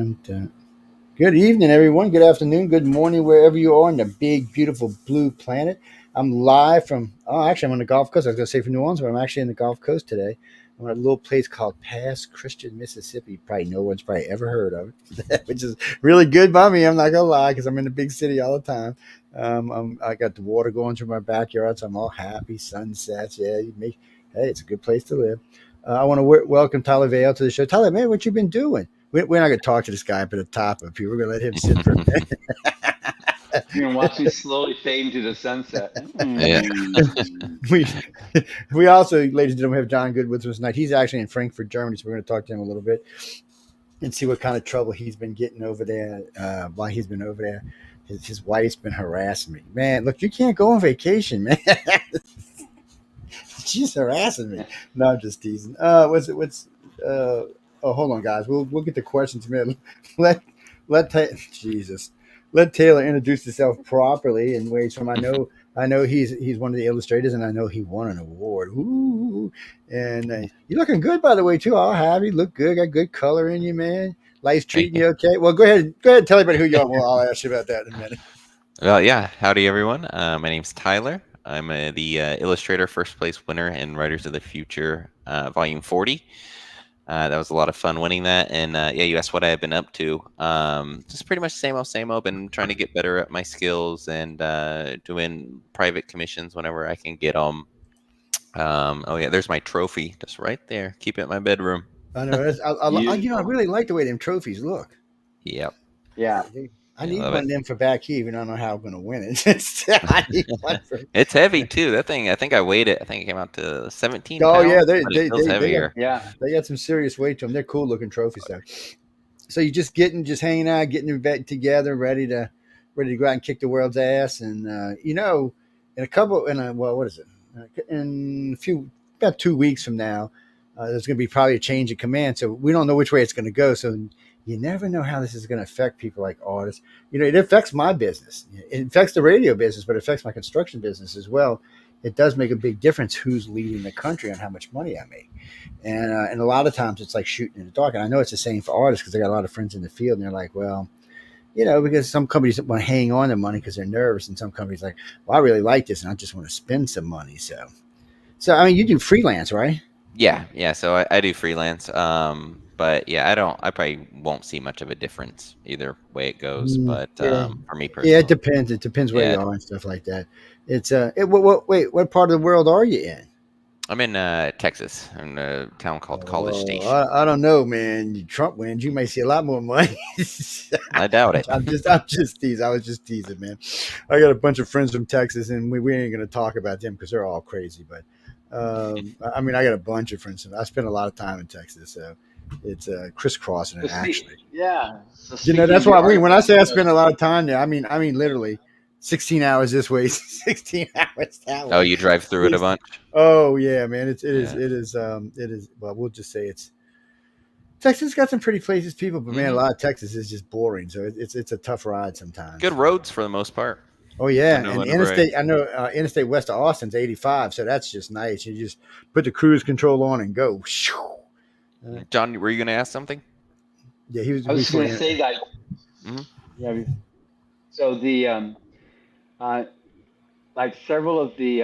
Dun, dun. Good evening, everyone. Good afternoon. Good morning, wherever you are in the big, beautiful blue planet. I'm live from, actually, I'm on the Gulf Coast. I was going to say from New Orleans, but I'm actually in the Gulf Coast today. I'm at a little place called Pass Christian, Mississippi. Probably no one's probably ever heard of it, which is really good by me. I'm not going to lie because I'm in the big city all the time. I got the water going through my backyard, so I'm all happy. Sunsets. Yeah, hey, it's a good place to live. I want to welcome Tyler Vail to the show. Tyler, man, what you been doing? We're not going to talk to this guy up at the top up here. We're going to let him sit for a minute. You're going to watch me slowly fade into the sunset. Yeah. we also, ladies and gentlemen, have John Goodwin with us tonight. He's actually in Frankfurt, Germany, so we're going to talk to him a little bit and see what kind of trouble he's been getting over there while he's been over there. His wife's been harassing me. Man, look, you can't go on vacation, man. She's harassing me. No, I'm just teasing. Hold on, guys. We'll get the questions, man. Let Taylor introduce himself properly and wait for him. I know he's one of the illustrators, and I know he won an award. Ooh, and you're looking good, by the way, too. All happy, look good, got good color in you, man. Life's treating you okay. Well, go ahead, and tell everybody who you are. Well, I'll ask you about that in a minute. Well, yeah. Howdy, everyone. My name's Tyler. I'm the illustrator first place winner in Writers of the Future, Volume 40. That was a lot of fun winning that. And yeah, you asked what I have been up to. Just pretty much same old. Been trying to get better at my skills and doing private commissions whenever I can get them. Oh yeah, there's my trophy just right there. Keep it in my bedroom. I know. I really like the way them trophies look. Yep. Yeah. I need one of them for back here, even though I don't know how I'm going to win it. It's heavy too. That thing, I think I weighed it. I think it came out to 17 pounds. Oh yeah, they heavier. They got some serious weight to them. They're cool looking trophies though. So you're just hanging out, getting your back together, ready to go out and kick the world's ass. And in about 2 weeks from now, there's going to be probably a change of command. So we don't know which way it's going to go. So you never know how this is going to affect people like artists. It affects my business. It affects the radio business, but it affects my construction business as well. It does make a big difference who's leading the country and how much money I make. And a lot of times it's like shooting in the dark. And I know it's the same for artists because I got a lot of friends in the field and they're like, well, because some companies want to hang on to money because they're nervous. And some companies like, well, I really like this and I just want to spend some money. So I mean, you do freelance, right? Yeah. So I do freelance. But yeah, I probably won't see much of a difference either way it goes. But for me personally, it depends. It depends where you are and stuff like that. It's what part of the world are you in? I'm in Texas, in a town called College Station. I don't know, man. Trump wins, you may see a lot more money. I doubt it. I'm just teasing. I was just teasing, man. I got a bunch of friends from Texas, and we ain't gonna talk about them because they're all crazy. But I mean, I got a bunch of friends. I spend a lot of time in Texas, so. It's crisscrossing it actually. Yeah. So that's what I mean. When I say I spend a lot of time there, I mean literally 16 hours this way, 16 hours that way. Oh, you drive through it a bunch? Oh yeah, man. It is. Well, we'll just say Texas got some pretty places, people, but man, a lot of Texas is just boring. So it's a tough ride sometimes. Good roads for the most part. Oh yeah, and interstate. I know interstate west of Austin's 85, so that's just nice. You just put the cruise control on and go. John, were you going to ask something? Yeah, I was going to say that. Mm-hmm. Yeah. So the like several of the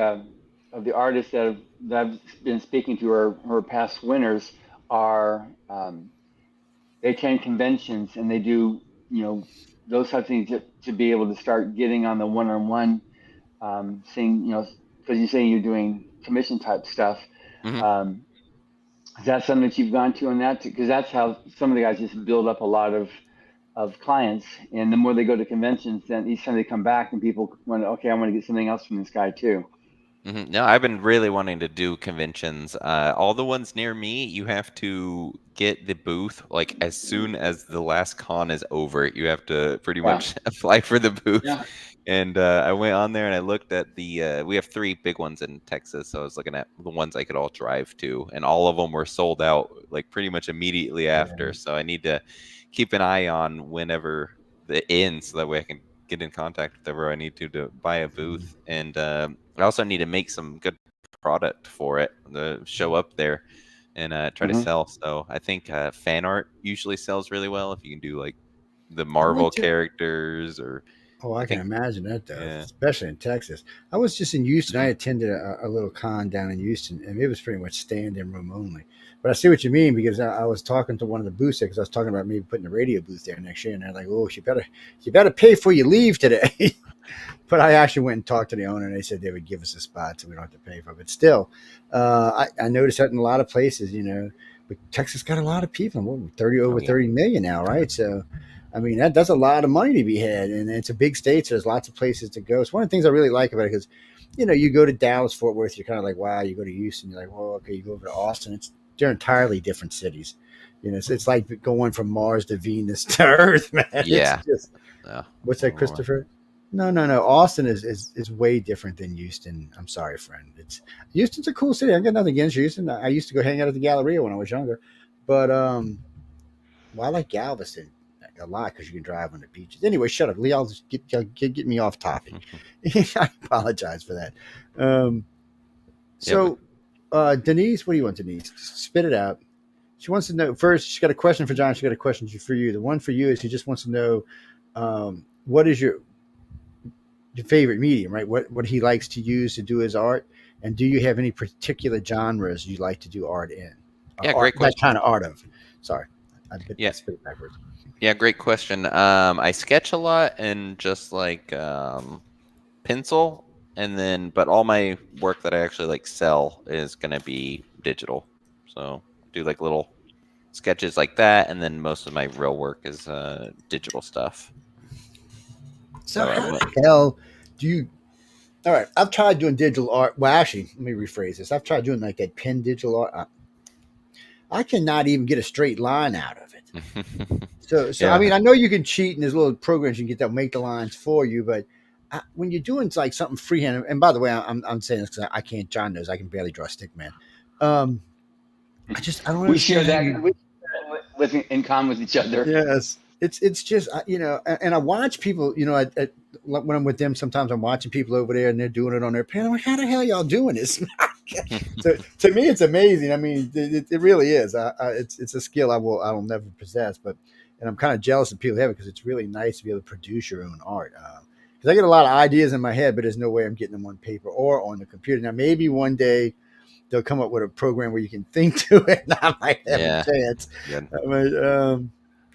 artists that I've been speaking to are past winners are they attend conventions and they do those types of things to be able to start getting on the one-on-one thing. Because you're saying you're doing commission type stuff. Mm-hmm. Is that something that you've gone to on that? Because that's how some of the guys just build up a lot of clients. And the more they go to conventions, then each time they come back and people want to, okay, I want to get something else from this guy too. Mm-hmm. No, I've been really wanting to do conventions. All the ones near me, you have to get the booth like as soon as the last con is over. You have to pretty much apply for the booth. Yeah. And I went on there and I looked at we have 3 big ones in Texas. So I was looking at the ones I could all drive to, and all of them were sold out like pretty much immediately after. So I need to keep an eye on whenever it ends so that way I can get in contact with whoever I need to buy a booth. And I also need to make some good product for it to show up there. and try to sell. So I think fan art usually sells really well if you can do like the Marvel characters or. Oh, I can imagine that does, Yeah. especially in Texas. I was just in Houston. I attended a little con down in Houston, and it was pretty much stand-in room only. But I see what you mean because I was talking to one of the booths there because I was talking about maybe putting a radio booth there next year, and they're like, "Oh, you better pay before you leave today." But I actually went and talked to the owner, and they said they would give us a spot, so we don't have to pay for it. But still, I noticed that in a lot of places, but Texas got a lot of people, over 30 million now, right? So. I mean, that's a lot of money to be had, and it's a big state, so there's lots of places to go. It's one of the things I really like about it because, you go to Dallas, Fort Worth, you're kind of like, wow. You go to Houston, you're like, well, okay. You go over to Austin, they're entirely different cities. It's like going from Mars to Venus to Earth, man. Yeah. It's just, what's that, Christopher? No. Austin is way different than Houston. I'm sorry, friend. Houston's a cool city. I got nothing against Houston. I used to go hang out at the Galleria when I was younger, but I like Galveston a lot because you can drive on the beaches. Anyway, shut up, Lee. I'll just get me off topic. I apologize for that. Denise, what do you want, Denise? Spit it out. She wants to know first. She's got a question for John. She got a question for you. The one for you is she just wants to know what is your favorite medium, right? What he likes to use to do his art, and do you have any particular genres you like to do art in? Yeah, great question. That kind of art of. Sorry, I spit it backwards. Yeah, great question. I sketch a lot and just like pencil, but all my work that I actually like sell is gonna be digital. So do like little sketches like that, and then most of my real work is digital stuff. So how the hell do you? All right, I've tried doing digital art. Well, actually, let me rephrase this. I've tried doing like that pen digital art. I cannot even get a straight line out of it. So yeah. I mean, I know you can cheat, and there's little programs you can get that make the lines for you. But when you're doing like something freehand, and by the way, I'm saying this because I can't. John knows I can barely draw a stick man. I don't. We share that in common with each other. Yes, it's just and I watch people. When I'm with them, sometimes I'm watching people over there, and they're doing it on their pen. I'm like, how the hell y'all doing this? So to me, it's amazing. I mean, it really is. It's a skill I'll never possess, and I'm kind of jealous of people who have it because it's really nice to be able to produce your own art. Because I get a lot of ideas in my head, but there's no way I'm getting them on paper or on the computer. Now, maybe one day they'll come up with a program where you can think to it, and I might have a chance.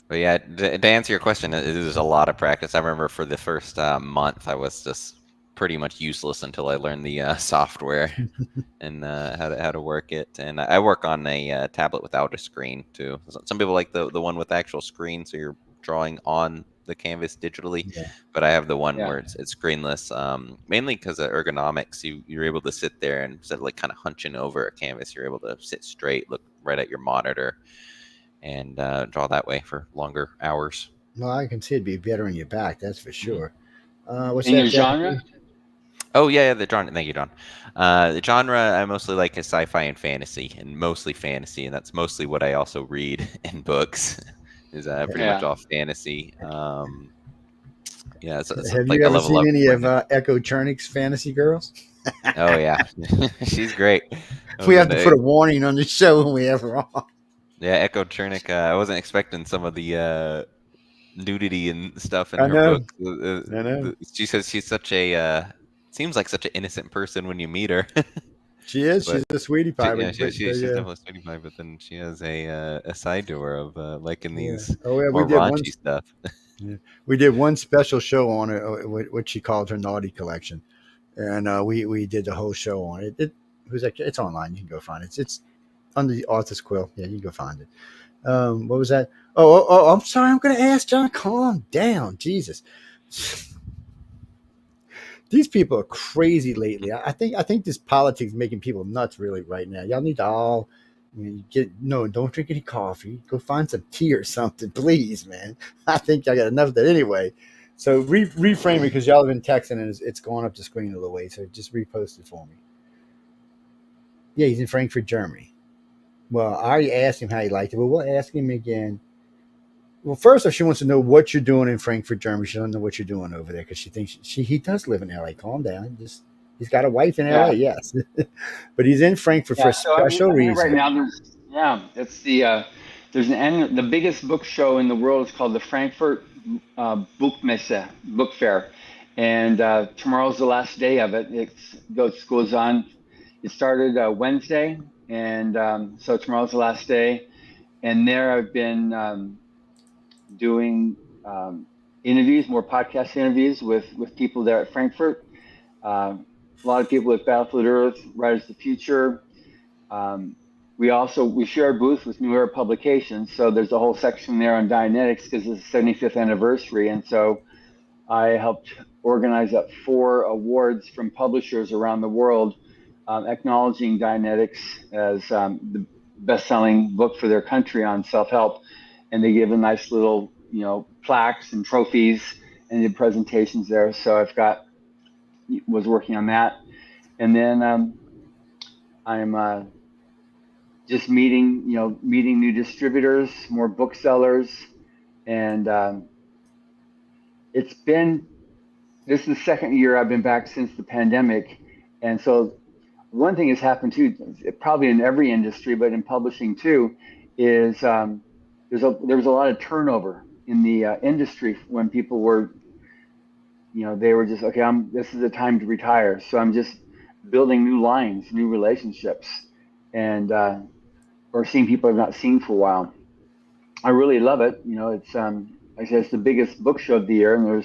But yeah, to answer your question, it is a lot of practice. I remember for the first month, I was just pretty much useless until I learned the software and how to work it. And I work on a tablet without a screen too. Some people like the one with the actual screen, so you're drawing on the canvas digitally. Yeah. But I have the one where it's screenless, mainly because of ergonomics. You're able to sit there and instead of like kind of hunching over a canvas, you're able to sit straight, look right at your monitor, and draw that way for longer hours. Well, I can see it'd be better on your back, that's for sure. What's in your genre? Oh yeah, the genre. Thank you, John. The genre I mostly like is sci-fi and fantasy, and mostly fantasy, and that's mostly what I also read in books. Is pretty much all fantasy. Have you ever seen any of Echo Chernik's Fantasy Girls? Oh yeah, she's great. We have to put a warning on the show when we ever on. Yeah, Echo Chernik. I wasn't expecting some of the nudity and stuff in her book. I know. She says she's such a seems like such an innocent person when you meet her. She is. She's a sweetie pie. She's definitely a sweetie pie. But then she has a side to her of liking these more raunchy stuff. We did one special show on it, what she called her naughty collection, and we did the whole show on it. It's online. You can go find it. It's under the author's quill. Yeah, you can go find it. What was that? Oh, I'm sorry. I'm going to ask John. Calm down. Jesus. These people are crazy lately. I think this politics is making people nuts really right now. Y'all need to all don't drink any coffee. Go find some tea or something, please, man. I think I got enough of that anyway. So reframe it because y'all have been texting and it's going up the screen a little way. So just repost it for me. Yeah, he's in Frankfurt, Germany. Well, I already asked him how he liked it, but we'll ask him again. Well, first off, she wants to know what you're doing in Frankfurt, Germany. She doesn't know what you're doing over there because she thinks he does live in LA. Calm down. He's got a wife in LA, yes. But he's in Frankfurt for a special reason. Right now, Yeah, it's the biggest book show in the world is called the Frankfurt Buchmesse, book fair, and tomorrow's the last day of it. It goes on. It started Wednesday, and so tomorrow's the last day. And there I've been doing interviews, more podcast interviews with people there at Frankfurt. A lot of people with Battlefield Earth, Writers of the Future. We share a booth with New Era Publications, so there's a whole section there on Dianetics because it's the 75th anniversary, and so I helped organize up 4 awards from publishers around the world, acknowledging Dianetics as the best-selling book for their country on self-help, and they give a nice little, plaques and trophies and did presentations there. So was working on that, and then I'm just meeting new distributors, more booksellers, and this is the second year I've been back since the pandemic, and so one thing has happened too, probably in every industry, but in publishing too, is there was a lot of turnover in the industry when people were, they were just, okay, this is the time to retire, so I'm just building new lines, new relationships, and or seeing people I've not seen for a while. I really love it. It's like I said, it's the biggest book show of the year, and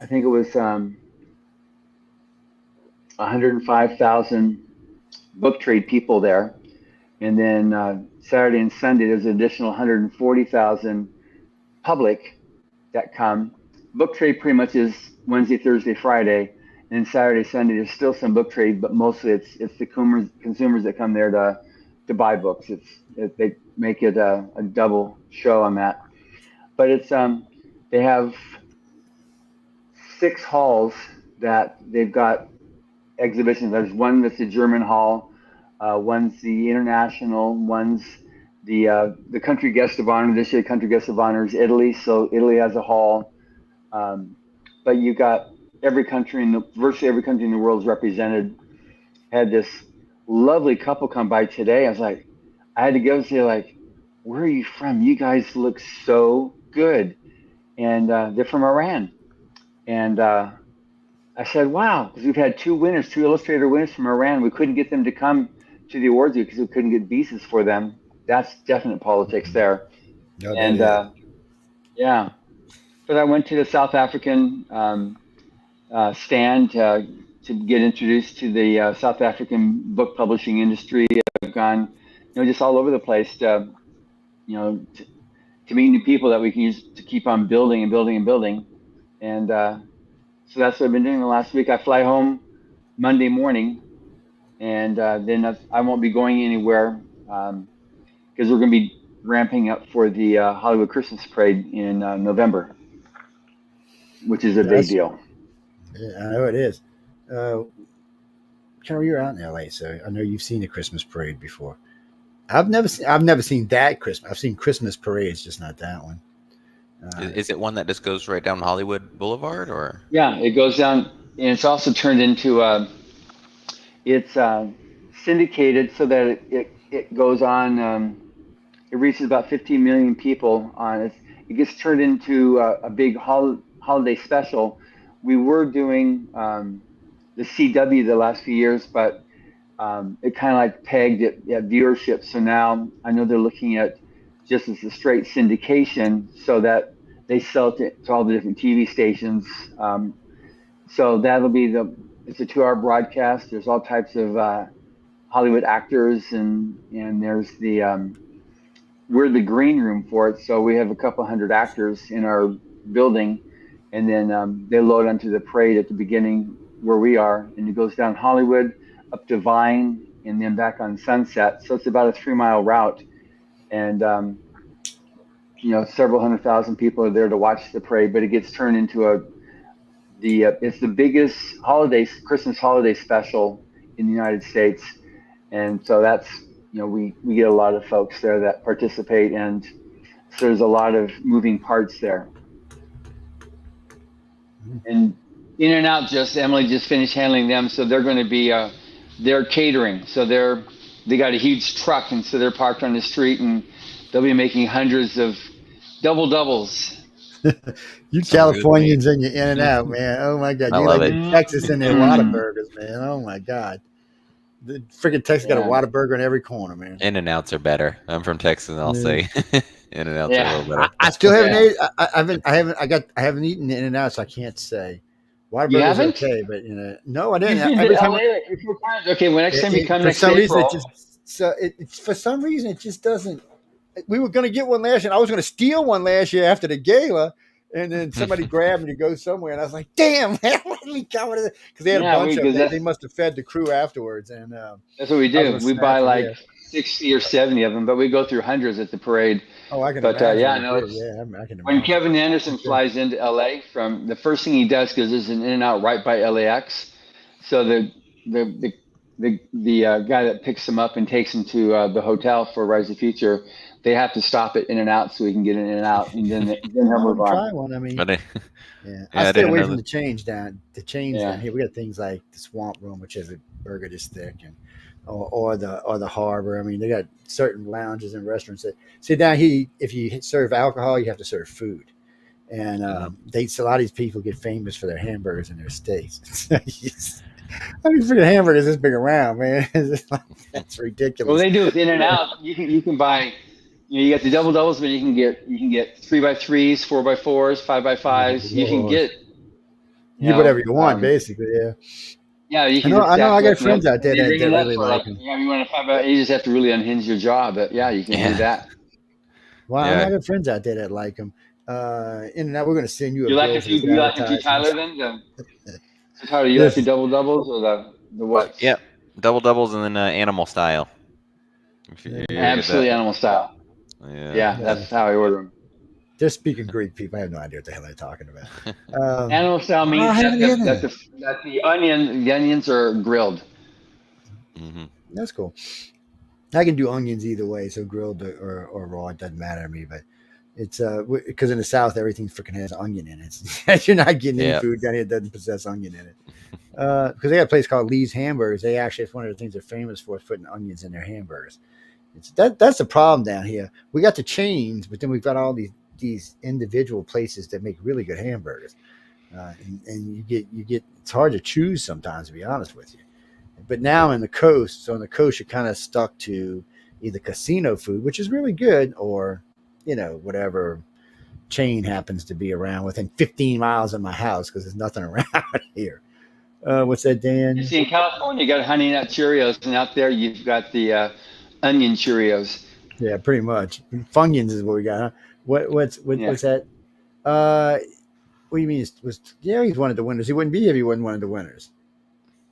I think it was 105,000 book trade people there, and then Saturday and Sunday there's an additional 140,000 public that come. Book trade pretty much is Wednesday, Thursday, Friday, and then Saturday, Sunday there's still some book trade, but mostly it's the consumers that come there to buy books. They make it a double show on that. But they have 6 halls that they've got exhibitions. There's one that's the German hall, one's the international, one's the country guest of honor. This year, country guest of honor is Italy, so Italy has a hall. But you got virtually every country in the world is represented. Had this lovely couple come by today. I had to go and say, where are you from? You guys look so good. And they're from Iran. And I said, wow, because we've had 2 illustrator winners from Iran. We couldn't get them to come to the awards because we couldn't get visas for them. That's definite politics there. No, and yeah. But I went to the South African stand to get introduced to the South African book publishing industry. I've gone, just all over the place to meet new people that we can use to keep on building and building and building. And so that's what I've been doing the last week. I fly home Monday morning, and then I won't be going anywhere because we're going to be ramping up for the Hollywood Christmas Parade in November, which is a big deal. Yeah, I know it is. Carol, you're out in LA, so I know you've seen the Christmas parade before. I've never seen that Christmas. I've seen Christmas parades, just not that one. Is it one that just goes right down Hollywood Boulevard, or? Yeah, it goes down, and it's also turned into it's syndicated so that it goes on. It reaches about 15 million people on it. It gets turned into a big holiday special. We were doing the CW the last few years, but it kind of pegged at viewership. So now I know they're looking at just as a straight syndication so that they sell it to all the different TV stations. So that'll be it's a 2-hour broadcast. There's all types of Hollywood actors, and there's we're the green room for it. So we have a couple hundred actors in our building, and then they load onto the parade at the beginning where we are, and it goes down Hollywood up to Vine and then back on Sunset. So it's about a 3-mile route, and several 100,000 people are there to watch the parade. But it gets turned into it's the biggest Christmas holiday special in the United States, and so that's we get a lot of folks there that participate, and so there's a lot of moving parts there. And In and Out, Emily just finished handling them, so they're going to be they're catering, so they're they got a huge truck, and so they're parked on the street, and they'll be making hundreds of doubles. You Some good meat. Californians and your In and Out, man. Oh my God, I you love like it. the Texas and their Mm. Whataburgers, man. Oh my God, the freaking Texas got a Yeah. Whataburger in every corner, man. In-N-Outs are better. I'm from Texas, and I'll say In-N-Outs are Yeah. a little better. I still haven't Yeah. ate. I haven't eaten In and Out, so I can't say. Whataburger's haven't? okay, but no, I You've didn't. been Every to time LA like 3-4 times. Okay, well, next time you come for next some reason, April. for some reason it just doesn't. We were going to get one last year. And I was going to steal one last year after the gala, and then somebody grabbed me to go somewhere, and I was like, "Damn, man, let me come with it," because they had a bunch of them. They must have fed the crew afterwards, and that's what we I was do. gonna We buy snatch it, like yeah. 60 or 70 of them, but we go through hundreds at the parade. Oh, I can But imagine. yeah, you no, do. it's Yeah, I can when imagine. Kevin Anderson flies into LA from the first thing he does, because there's an In-N-Out right by LAX. So the guy that picks him up and takes him to the hotel for Rise of the Future, they have to stop at In-N-Out so we can get an In-N-Out, and then he'll I move want to on. try one. I mean, But yeah, I I stay didn't away know from that. the chains down Yeah. here. We got things like the Swamp Room, which has a burger this thick, and or the Harbor. I mean, they got certain lounges and restaurants that see down here. If you serve alcohol, you have to serve food, and a lot of these people get famous for their hamburgers and their steaks. I mean, freaking hamburgers this big around, man. It's like, that's Well, ridiculous. they do with In-N-Out. You can buy. You got the doubles, but you can get 3x3s, 4x4s, 5x5s. You can get You whatever you want, basically. Yeah. Yeah, you I can know. just I know. I stack got like friends out there they ring that it up really for like like them. you want to 5 you just have to really unhinge your jaw, but yeah, you can do that. Well, Yeah. I got friends out there that like them. In and out, we're going to send you a You like bill a for few? this You like a few advertisement. Tyler then? So Tyler, you like the double doubles or the what? Yeah, doubles and then animal style. Absolutely animal style. Yeah, that's how I order them. They're speaking Greek, people. I have no idea what the hell they're talking about. Animal style means that the onions are grilled. Mm-hmm. That's cool. I can do onions either way, so grilled or raw, it doesn't matter to me. But it's because in the South everything freaking has onion in it. You're not getting any food down here that doesn't possess onion in it. Because they got a place called Lee's Hamburgers. They actually, it's one of the things they're famous for, is putting onions in their hamburgers. That's the problem down here. We got the chains, but then we've got all these individual places that make really good hamburgers, and you get it's hard to choose sometimes, to be honest with you. But now on the coast, you're kind of stuck to either casino food, which is really good, or whatever chain happens to be around within 15 miles of my house, because there's nothing around here. What's that, Dan? You see, in California, you got Honey Nut Cheerios, and out there you've got the onion Cheerios. Yeah, pretty much. Funyuns is what we got. Huh? What's that? What do you mean? He's one of the winners. He wouldn't be if he wasn't one of the winners.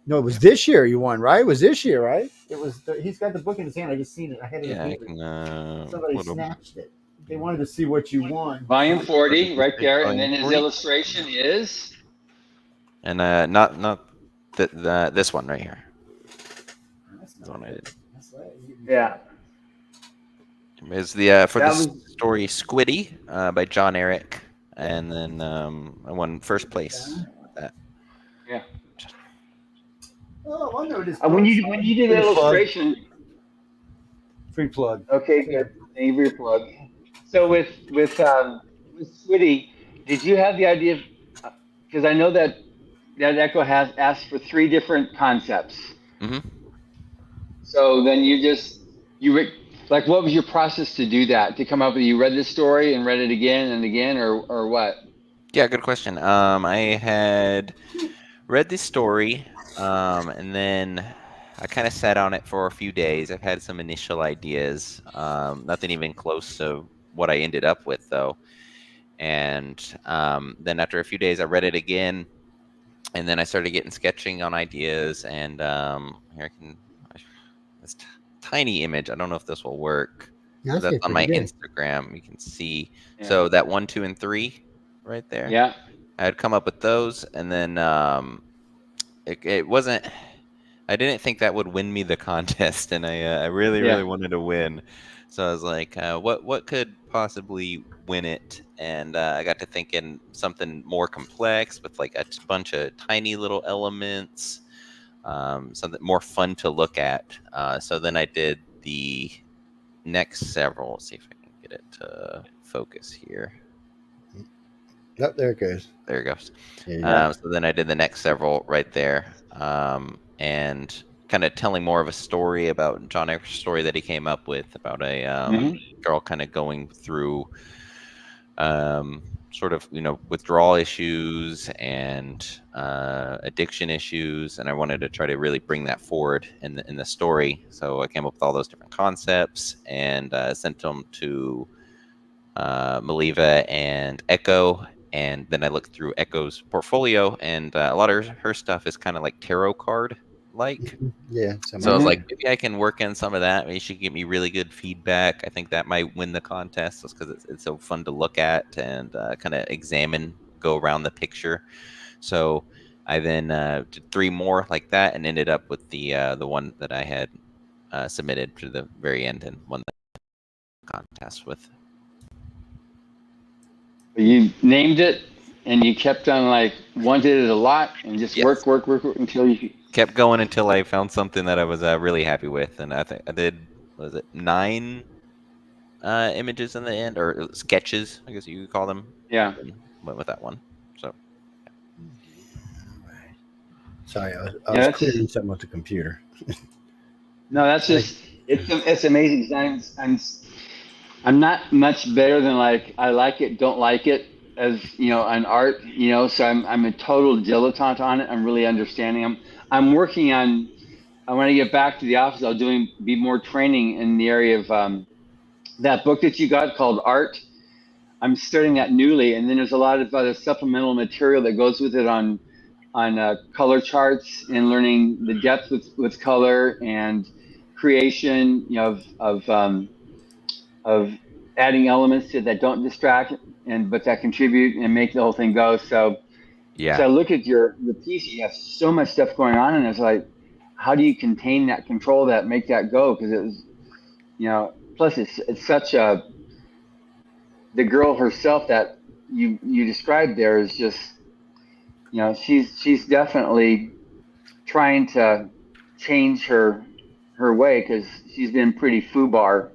No, it was this year you won, right? It was this year, right? It was. He's got the book in his hand. I just seen it. I had it. Somebody snatched it. They wanted to see what you won. Volume 40, right there, and then his illustration is. And not this one right here. That's the one I did. Yeah. Is the for the story Squiddy by John Eric, and then I won first place with that. Yeah. Oh, I know this. When you did the illustration. Free plug. Okay, good. Thank you for your plug. So with Squiddy, did you have the idea? Because I know that Echo has asked for 3 different concepts. Mm-hmm. So then like, what was your process to do that? To come up with, you read this story and read it again and again, or what? Yeah, good question. I had read this story, and then I kind of sat on it for a few days. I've had some initial ideas, nothing even close to what I ended up with, though. And then after a few days, I read it again, and then I started getting sketching on ideas. And here this tiny image. I don't know if this will work. Yeah, that's on my Instagram. You can see. Yeah. So that 1, 2, and 3 right there. Yeah. I had come up with those, and then it wasn't. I didn't think that would win me the contest, and I really wanted to win. So I was like, what could possibly win it? And I got to thinking something more complex with like a bunch of tiny little elements. something more fun to look at. So then I did the next several. Let's see if I can get it to focus here. Oh, there it goes. There it goes. Yeah. So then I did the next several right there, and kind of telling more of a story about John Ecker's story that he came up with about a girl kind of going through sort of withdrawal issues and addiction issues, and I wanted to try to really bring that forward in the story. So I came up with all those different concepts and sent them to Maliva and Echo. And then I looked through Echo's portfolio, and a lot of her stuff is kind of like tarot card like. Yeah. So I was like, maybe I can work in some of that. Maybe she can give me really good feedback. I think that might win the contest just because it's so fun to look at and kind of examine, go around the picture. So I then did 3 more like that and ended up with the one that I had submitted to the very end and won the contest with. You named it, and you kept on wanted it a lot, and just work until you kept going until I found something that I was really happy with. And I think I did, what was it, 9 images in the end, or sketches, I guess you could call them. Yeah. And went with that one. So. Sorry, I was clearing something with the computer. No, that's just it's amazing. I'm not much better than I like it, don't like it as on art. So I'm a total dilettante on it. I'm really understanding. I'm working on. When I get back to the office, I'll be more training in the area of that book that you got called Art. I'm studying that newly, and then there's a lot of other supplemental material that goes with it on color charts and learning the depth with color and creation, of adding elements to that don't distract but that contribute and make the whole thing go. So I look at the piece. You have so much stuff going on, and it's like, how do you contain that, control that, make that go? Because it was, plus it's such the girl herself that you described there is just, she's definitely trying to change her way, because she's been pretty foobar,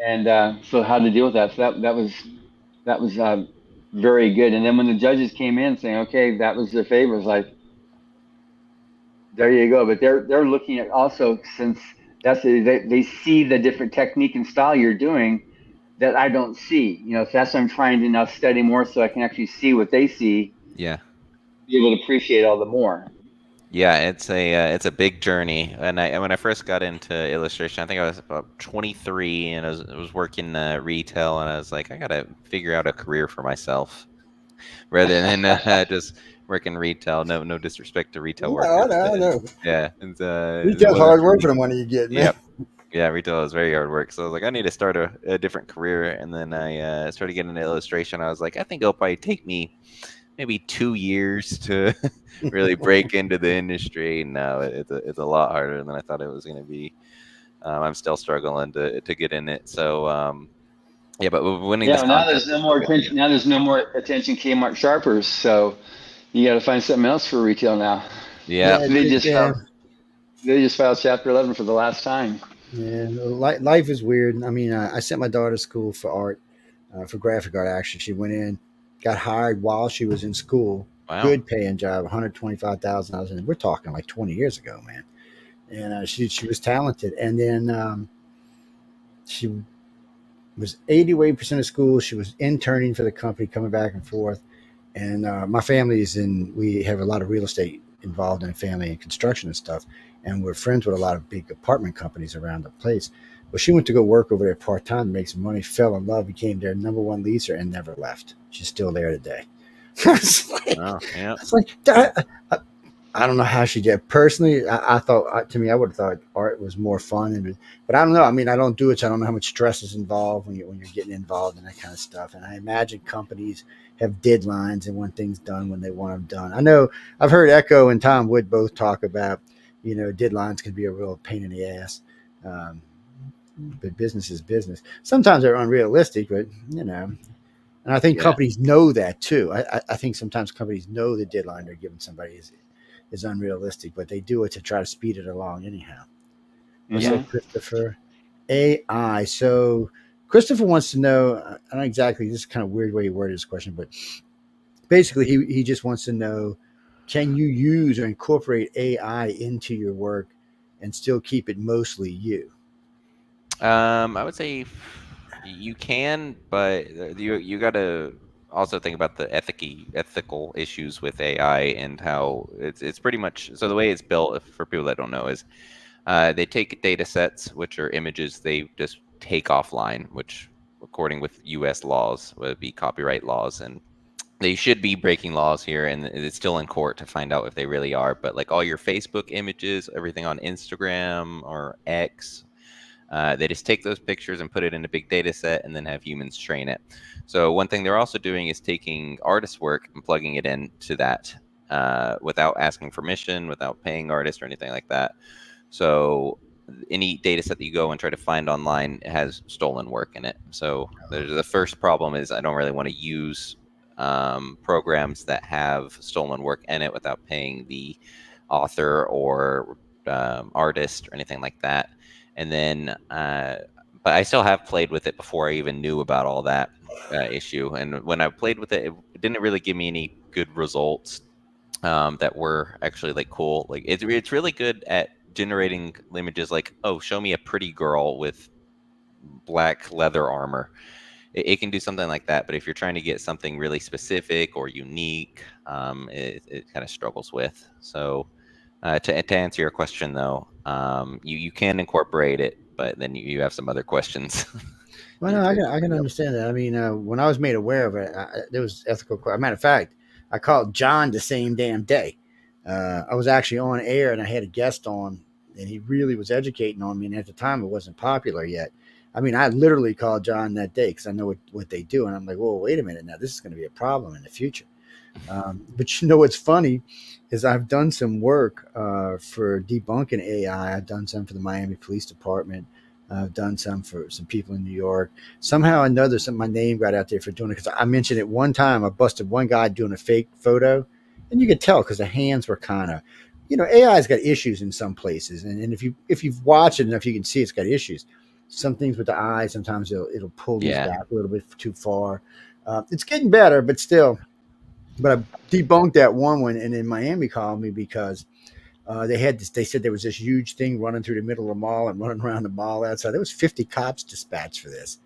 and so how to deal with that. So that was very good. And then when the judges came in saying, okay, that was their favor, it's like, there you go. But they're looking at also, since they see the different technique and style you're doing that I don't see. So that's why I'm trying to now study more, so I can actually see what they see. Yeah. Be able to appreciate all the more. Yeah, it's a big journey. And when I first got into illustration, I think I was about 23, and I was working retail, and I was like, I gotta figure out a career for myself rather than just working retail. No disrespect to retail workers. No. Yeah, retail's hard work for the money you get, man. Yep. Yeah, retail is very hard work. So I was like, I need to start a different career. And then I started getting into illustration. I was like, I think it'll probably take me maybe 2 years to really break into the industry. No, it's a lot harder than I thought it was going to be. I'm still struggling to get in it. So but winning this now contest, there's no more attention. Now there's no more attention Kmart sharpers. So you got to find something else for retail now. Yeah, they just filed Chapter 11 for the last time. Yeah, life is weird. I mean, I sent my daughter to school for art, for graphic art. Actually, she went in, got hired while she was in school. Wow. Good paying job, $125,000, and we're talking like 20 years ago, man. And she was talented, and then she was 80% of school. She was interning for the company, coming back and forth. And my family we have a lot of real estate involved in the family and construction and stuff. And we're friends with a lot of big apartment companies around the place. But she went to go work over there part-time to make some money, fell in love, became their #1 leaser, and never left. She's still there today. It's like, I don't know how she did. Personally, I thought, to me, I would have thought art was more fun. But I don't know. I mean, I don't do it, so I don't know how much stress is involved when you're getting involved in that kind of stuff. And I imagine companies have deadlines and want things done when they want them done. I know I've heard Echo and Tom Wood both talk about, deadlines can be a real pain in the ass. But business is business. Sometimes they're unrealistic, but and I think companies know that too. I think sometimes companies know the deadline they're giving somebody is unrealistic, but they do it to try to speed it along anyhow. What's Mhm. up, Christopher? AI. So Christopher wants to know, I don't know exactly, this is kind of weird way he worded his question, but basically he just wants to know, can you use or incorporate AI into your work and still keep it mostly you? I would say you can, but you got to also think about the ethical issues with AI and how it's pretty much so the way it's built. For people that don't know, is they take data sets, which are images they just take offline, which according with U.S. laws would be copyright laws, and they should be breaking laws here, and it's still in court to find out if they really are. But like all your Facebook images, everything on Instagram or X, they just take those pictures and put it in a big data set and then have humans train it. So one thing they're also doing is taking artist work and plugging it into that without asking permission, without paying artists or anything like that. So any data set that you go and try to find online has stolen work in it. So the first problem is I don't really want to use programs that have stolen work in it without paying the author or artist or anything like that. And then, but I still have played with it before I even knew about all that issue. And when I played with it, it didn't really give me any good results that were actually like cool. Like it's really good at generating images like, oh, show me a pretty girl with black leather armor. It can do something like that, but if you're trying to get something really specific or unique, it kind of struggles with. So to answer your question though, you can incorporate it, but then you have some other questions. Well, no, I can understand that. I mean, when I was made aware of it, there was ethical. Matter of fact, I called John the same damn day. I was actually on air and I had a guest on, and he really was educating on me. And at the time, it wasn't popular yet. I mean, I literally called John that day because I know what they do, and I'm like, "Well, wait a minute, now this is going to be a problem in the future." But you know what's funny is I've done some work for debunking AI. I've done some for the Miami Police Department. I've done some for some people in New York. Somehow or another, my name got out there for doing it because I mentioned it one time. I busted one guy doing a fake photo, and you could tell because the hands were kind of, AI's got issues in some places, and if you've watched it enough, you can see it's got issues. Some things with the eyes, sometimes it'll pull these back a little bit too far. It's getting better, but still. But I debunked that one, and then Miami called me because they had this. They said there was this huge thing running through the middle of the mall and running around the mall outside. There was 50 cops dispatched for this,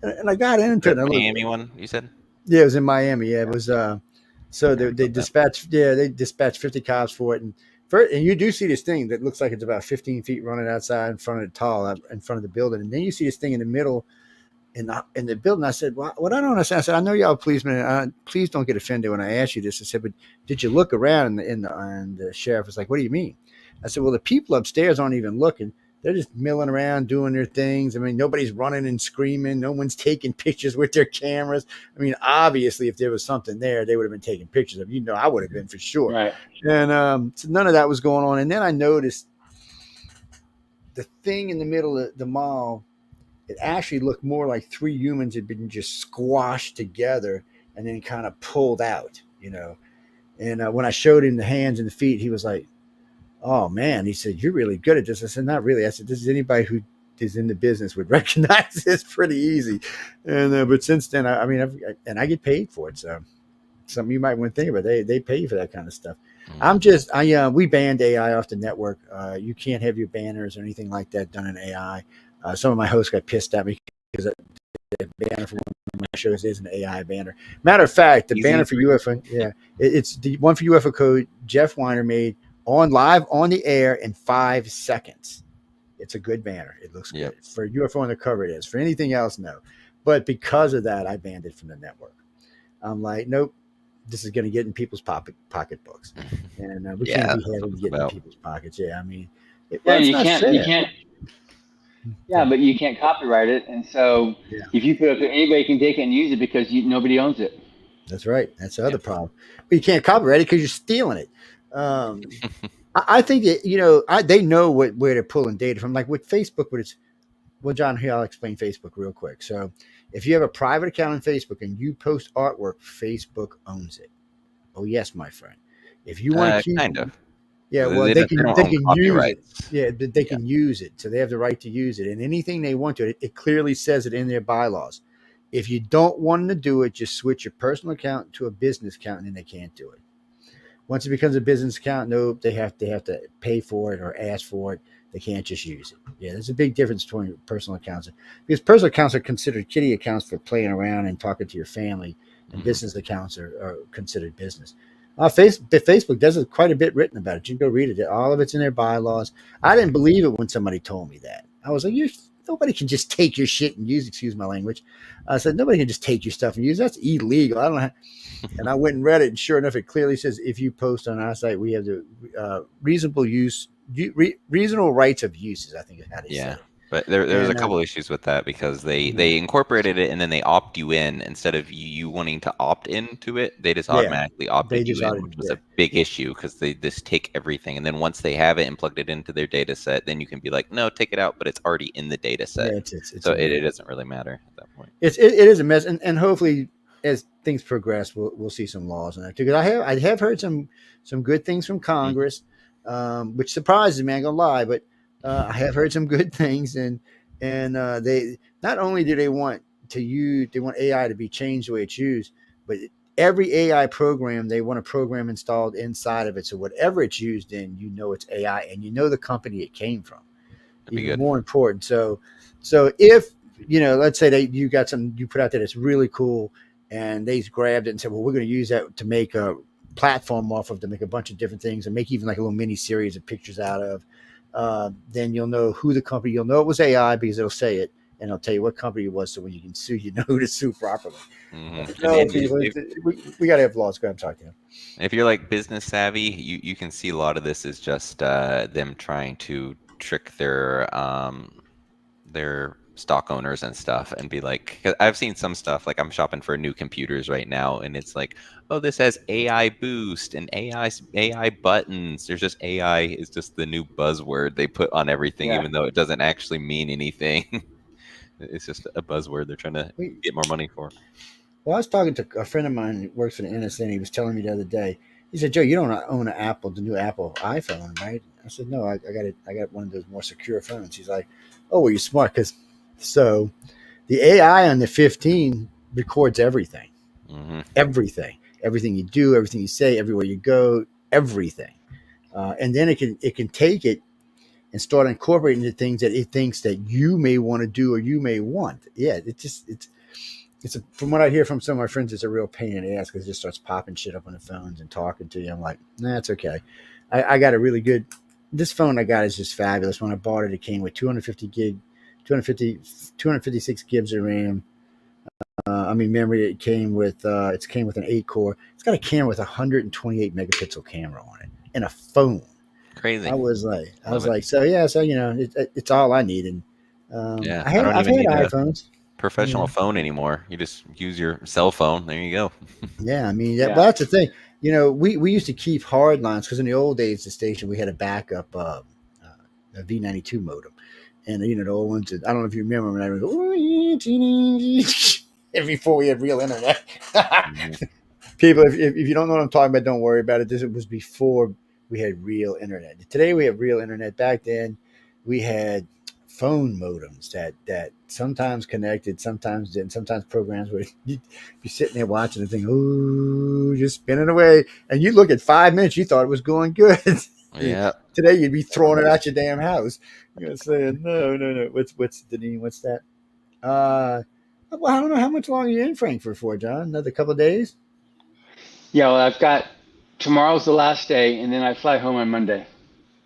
and I got into it. The Miami one, you said? Yeah, it was in Miami. Yeah, it was. So they dispatched. Yeah, they dispatched 50 cops for it, and you do see this thing that looks like it's about 15 feet running outside in front of the in front of the building, and then you see this thing in the middle in the building. I said, well, what I don't understand, I said, I know y'all policemen, please don't get offended when I ask you this. I said, but did you look around? And the sheriff was like, what do you mean? I said, well, the people upstairs aren't even looking. They're just milling around doing their things. I mean, nobody's running and screaming. No one's taking pictures with their cameras. I mean, obviously, if there was something there, they would have been taking pictures of. I would have been for sure. Right. And so none of that was going on. And then I noticed the thing in the middle of the mall. It actually looked more like three humans had been just squashed together and then kind of pulled out, And when I showed him the hands and the feet, he was like, oh, man. He said, you're really good at this. I said, not really. I said, this is anybody who is in the business would recognize this pretty easy. And but since then, I get paid for it. So something you might want to think about. They pay you for that kind of stuff. We banned AI off the network. You can't have your banners or anything like that done in AI. Some of my hosts got pissed at me because the banner for one of my shows is an AI banner. Matter of fact, the banner for UFO, it's the one for UFO Code Jeff Weiner made live on the air in 5 seconds. It's a good banner. It looks good. For UFO on the cover, it is. For anything else, no. But because of that, I banned it from the network. I'm like, nope. This is going to get in people's pocketbooks, and we can't be having to get in people's pockets. Yeah, I mean, you can't. Yeah, but you can't copyright it, and so if you put it up there, anybody can take it and use it because nobody owns it. That's right. That's the other problem. But you can't copyright it because you're stealing it. I think that they know where they're pulling data from. Like with Facebook, John, here I'll explain Facebook real quick. So if you have a private account on Facebook and you post artwork, Facebook owns it. Oh yes, my friend. If you want to keep kind of. Yeah, well, They don't they own can use it. copyrights. Yeah, they can use it, so they have the right to use it, and anything they want to. It clearly says it in their bylaws. If you don't want them to do it, just switch your personal account to a business account, and then they can't do it. Once it becomes a business account, nope, they have to pay for it or ask for it. They can't just use it. Yeah, there's a big difference between personal accounts because personal accounts are considered kiddie accounts for playing around and talking to your family, and Mhm. business accounts are considered business. Facebook does quite a bit written about it. You can go read it. All of it's in their bylaws. I didn't believe it when somebody told me that. I was like, nobody can just take your shit and use. Excuse my language. I said nobody can just take your stuff and use. That's illegal. I don't know. And I went and read it, and sure enough, it clearly says if you post on our site, we have the reasonable rights of uses. I think is how they say Yeah, it. but there's a And couple issues with that because they incorporated it and then they opt you in instead of you wanting to opt into it. They just yeah, automatically they opted you just in, ought to. which was Yeah, a big yeah, issue because they just take everything. And then once they have it and plugged it into their data set, then you can be like, no, take it out, but it's already in the data set. yeah. It's So in it there. doesn't really matter at that point. It is a mess, and hopefully as things progress, we'll see some laws on that too. Because I have heard some good things from Mhm. Congress, which surprises me. I ain't gonna lie, but I have heard some good things, and they not only do they want they want AI to be changed the way it's used, but every AI program they want a program installed inside of it, so whatever it's used in, it's AI, and the company it came from. That'd be Even good. more important. So if let's say that you got something you put out there that's really cool, and they grabbed it and said, well, we're going to use that to make a platform off of to make a bunch of different things and make even like a little mini series of pictures out of. Then you'll know who the company. You'll know it was AI because it'll say it and it'll tell you what company it was. So when you can sue, you know who to sue properly. And No, people, we got to have laws. Go ahead and talk to them. if you're like business savvy, you can see a lot of this is just them trying to trick their stock owners and stuff and be like, 'cause I've seen some stuff like I'm shopping for new computers right now and it's like, oh, this has AI boost and AI buttons. There's just AI is just the new buzzword they put on everything, Yeah. even though it doesn't actually mean anything. It's just a buzzword they're trying to We, get more money for. Well, I was talking to a friend of mine who works for the NSA. And he was telling me the other day. He said, "Joe, you don't own the new Apple iPhone, right?" I said, "No, I got it. I got one of those more secure phones." He's like, "Oh, well, you're smart because so the AI on the 15 records everything, Hmm. everything you do, everything you say, everywhere you go, everything, and then it can take it and start incorporating the things that it thinks that you may want to do or you may want. Yeah, from what I hear from some of my friends, it's a real pain in the ass because it just starts popping shit up on the phones and talking to you. I'm like, nah, it's okay. I got a really good. This phone I got is just fabulous. When I bought it, it came with 250 gig, 256 gigs of RAM. Memory. It came with an 8 core. It's got a camera with a 128 megapixel camera on it and a phone. Crazy. I Love was it. like, so yeah, so it's all I need. And Yeah, I don't I've even had need a iPhones. professional phone anymore. You just use your cell phone. There you go. Yeah, I mean, Yeah. well, that's the thing. We used to keep hard lines because in the old days, the station we had a backup a V92 modem, and the old ones. I don't know if you remember when I would go and before we had real internet. Mhm. People, if you don't know what I'm talking about, don't worry about it. This was before we had real internet. Today we have real internet. Back then, we had phone modems that sometimes connected, sometimes didn't. Sometimes programs where you'd be sitting there watching the thing, oh, just spinning away, and you look at 5 minutes, you thought it was going good. Yeah. Today you'd be throwing it out your damn house. You're saying, no, no, no. What's Deneen? What's that? Well, I don't know how much longer you're in Frankfurt for, John. Another couple of days. Yeah. Well, I've got tomorrow's the last day, and then I fly home on Monday.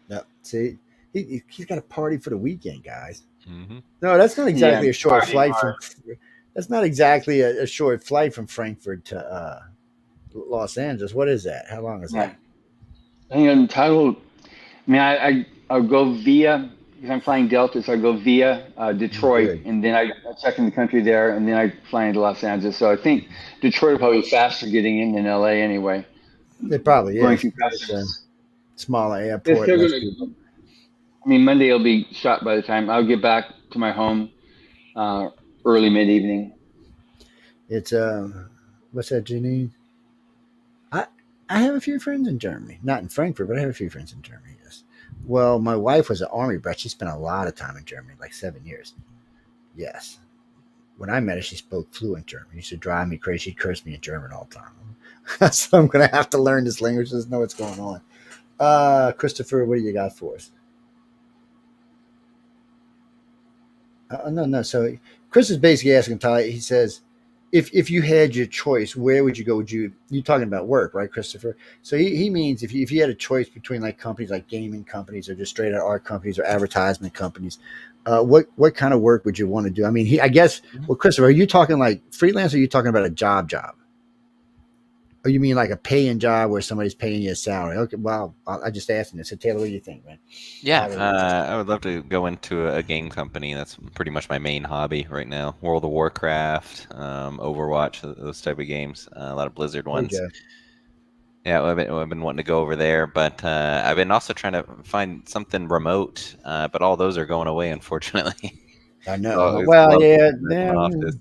No, see, he's got a party for the weekend, guys. Hmm. No, that's not Yeah. exactly a short Party flight hard. from. That's not exactly a short flight from Frankfurt to Los Angeles. What is that? How long is Yeah. that? I think in total, I mean, I'll go via because I'm flying Delta, so I go via Detroit, Good. and then I check in the country there, and then I fly into Los Angeles. So I think Detroit will probably be faster getting in than LA anyway. It probably Going is. through It's a customs. smaller They're airport, still less gonna. people. I mean, Monday will be shot by the time I'll get back to my home uh, early mid evening. It's what's that, Janine? I I have a few friends in Germany, not in Frankfurt, but I have a few friends in Germany. Yes. Well, my wife was an army brat. She spent a lot of time in Germany, like 7 years. Yes. When I met her, she spoke fluent German. She used to drive me crazy. She'd curse me in German all the time. So I'm going to have to learn this language to know what's going on. Christopher, what do you got for us? No, no. So Chris is basically asking Ty. He says, if you had your choice, where would you go? Would you talking about work, right, Christopher? So he means if you had a choice between like companies like gaming companies or just straight out art companies or advertisement companies, what kind of work would you want to do? I mean, I guess. Well, Christopher, are you talking like freelance? Or are you talking about a job? Or you mean like a paying job where somebody's paying you a salary? Okay, well, I just asked him. So Taylor, what do you think, man? Yeah, I would love to go into a game company. That's pretty much my main hobby right now. World of Warcraft, Overwatch, those type of games. A lot of Blizzard Hey, ones. Joe. Yeah, I've been wanting to go over there, but I've been also trying to find something remote. But all those are going away, unfortunately. I know. I So know. it's Well, love yeah, being in yeah. an office.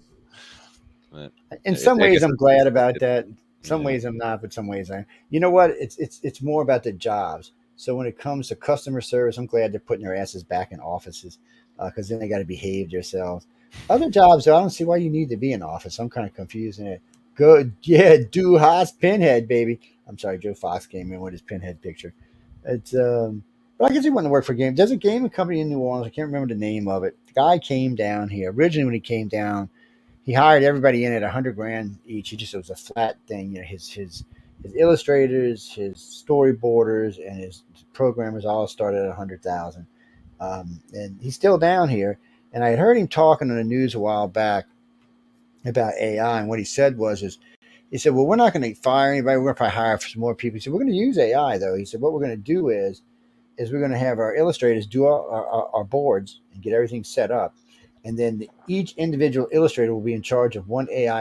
But In some I ways, guess I'm glad it's about good. that. Some Yeah. ways I'm not, but some ways I am. You know what? It's more about the jobs. So when it comes to customer service, I'm glad they're putting their asses back in offices because then they got to behave themselves. Other jobs, though, I don't see why you need to be in office. I'm kind of confused in it. Good, yeah, do Haas Pinhead, baby. I'm sorry, Joe Fox came in with his Pinhead picture. It's but I guess he went to work for game. There's a gaming company in New Orleans. I can't remember the name of it. The guy came down here originally when he came down. He hired everybody in at 100 grand each. He just it was a flat thing. You know, his illustrators, his storyboarders, and his programmers all started at 100,000. And he's still down here. And I had heard him talking on the news a while back about AI. And what he said was, he said, "Well, we're not going to fire anybody. We're going to probably hire for some more people." He said, "We're going to use AI though." He said, "What we're going to do is we're going to have our illustrators do our boards and get everything set up. And then each individual illustrator will be in charge of one AI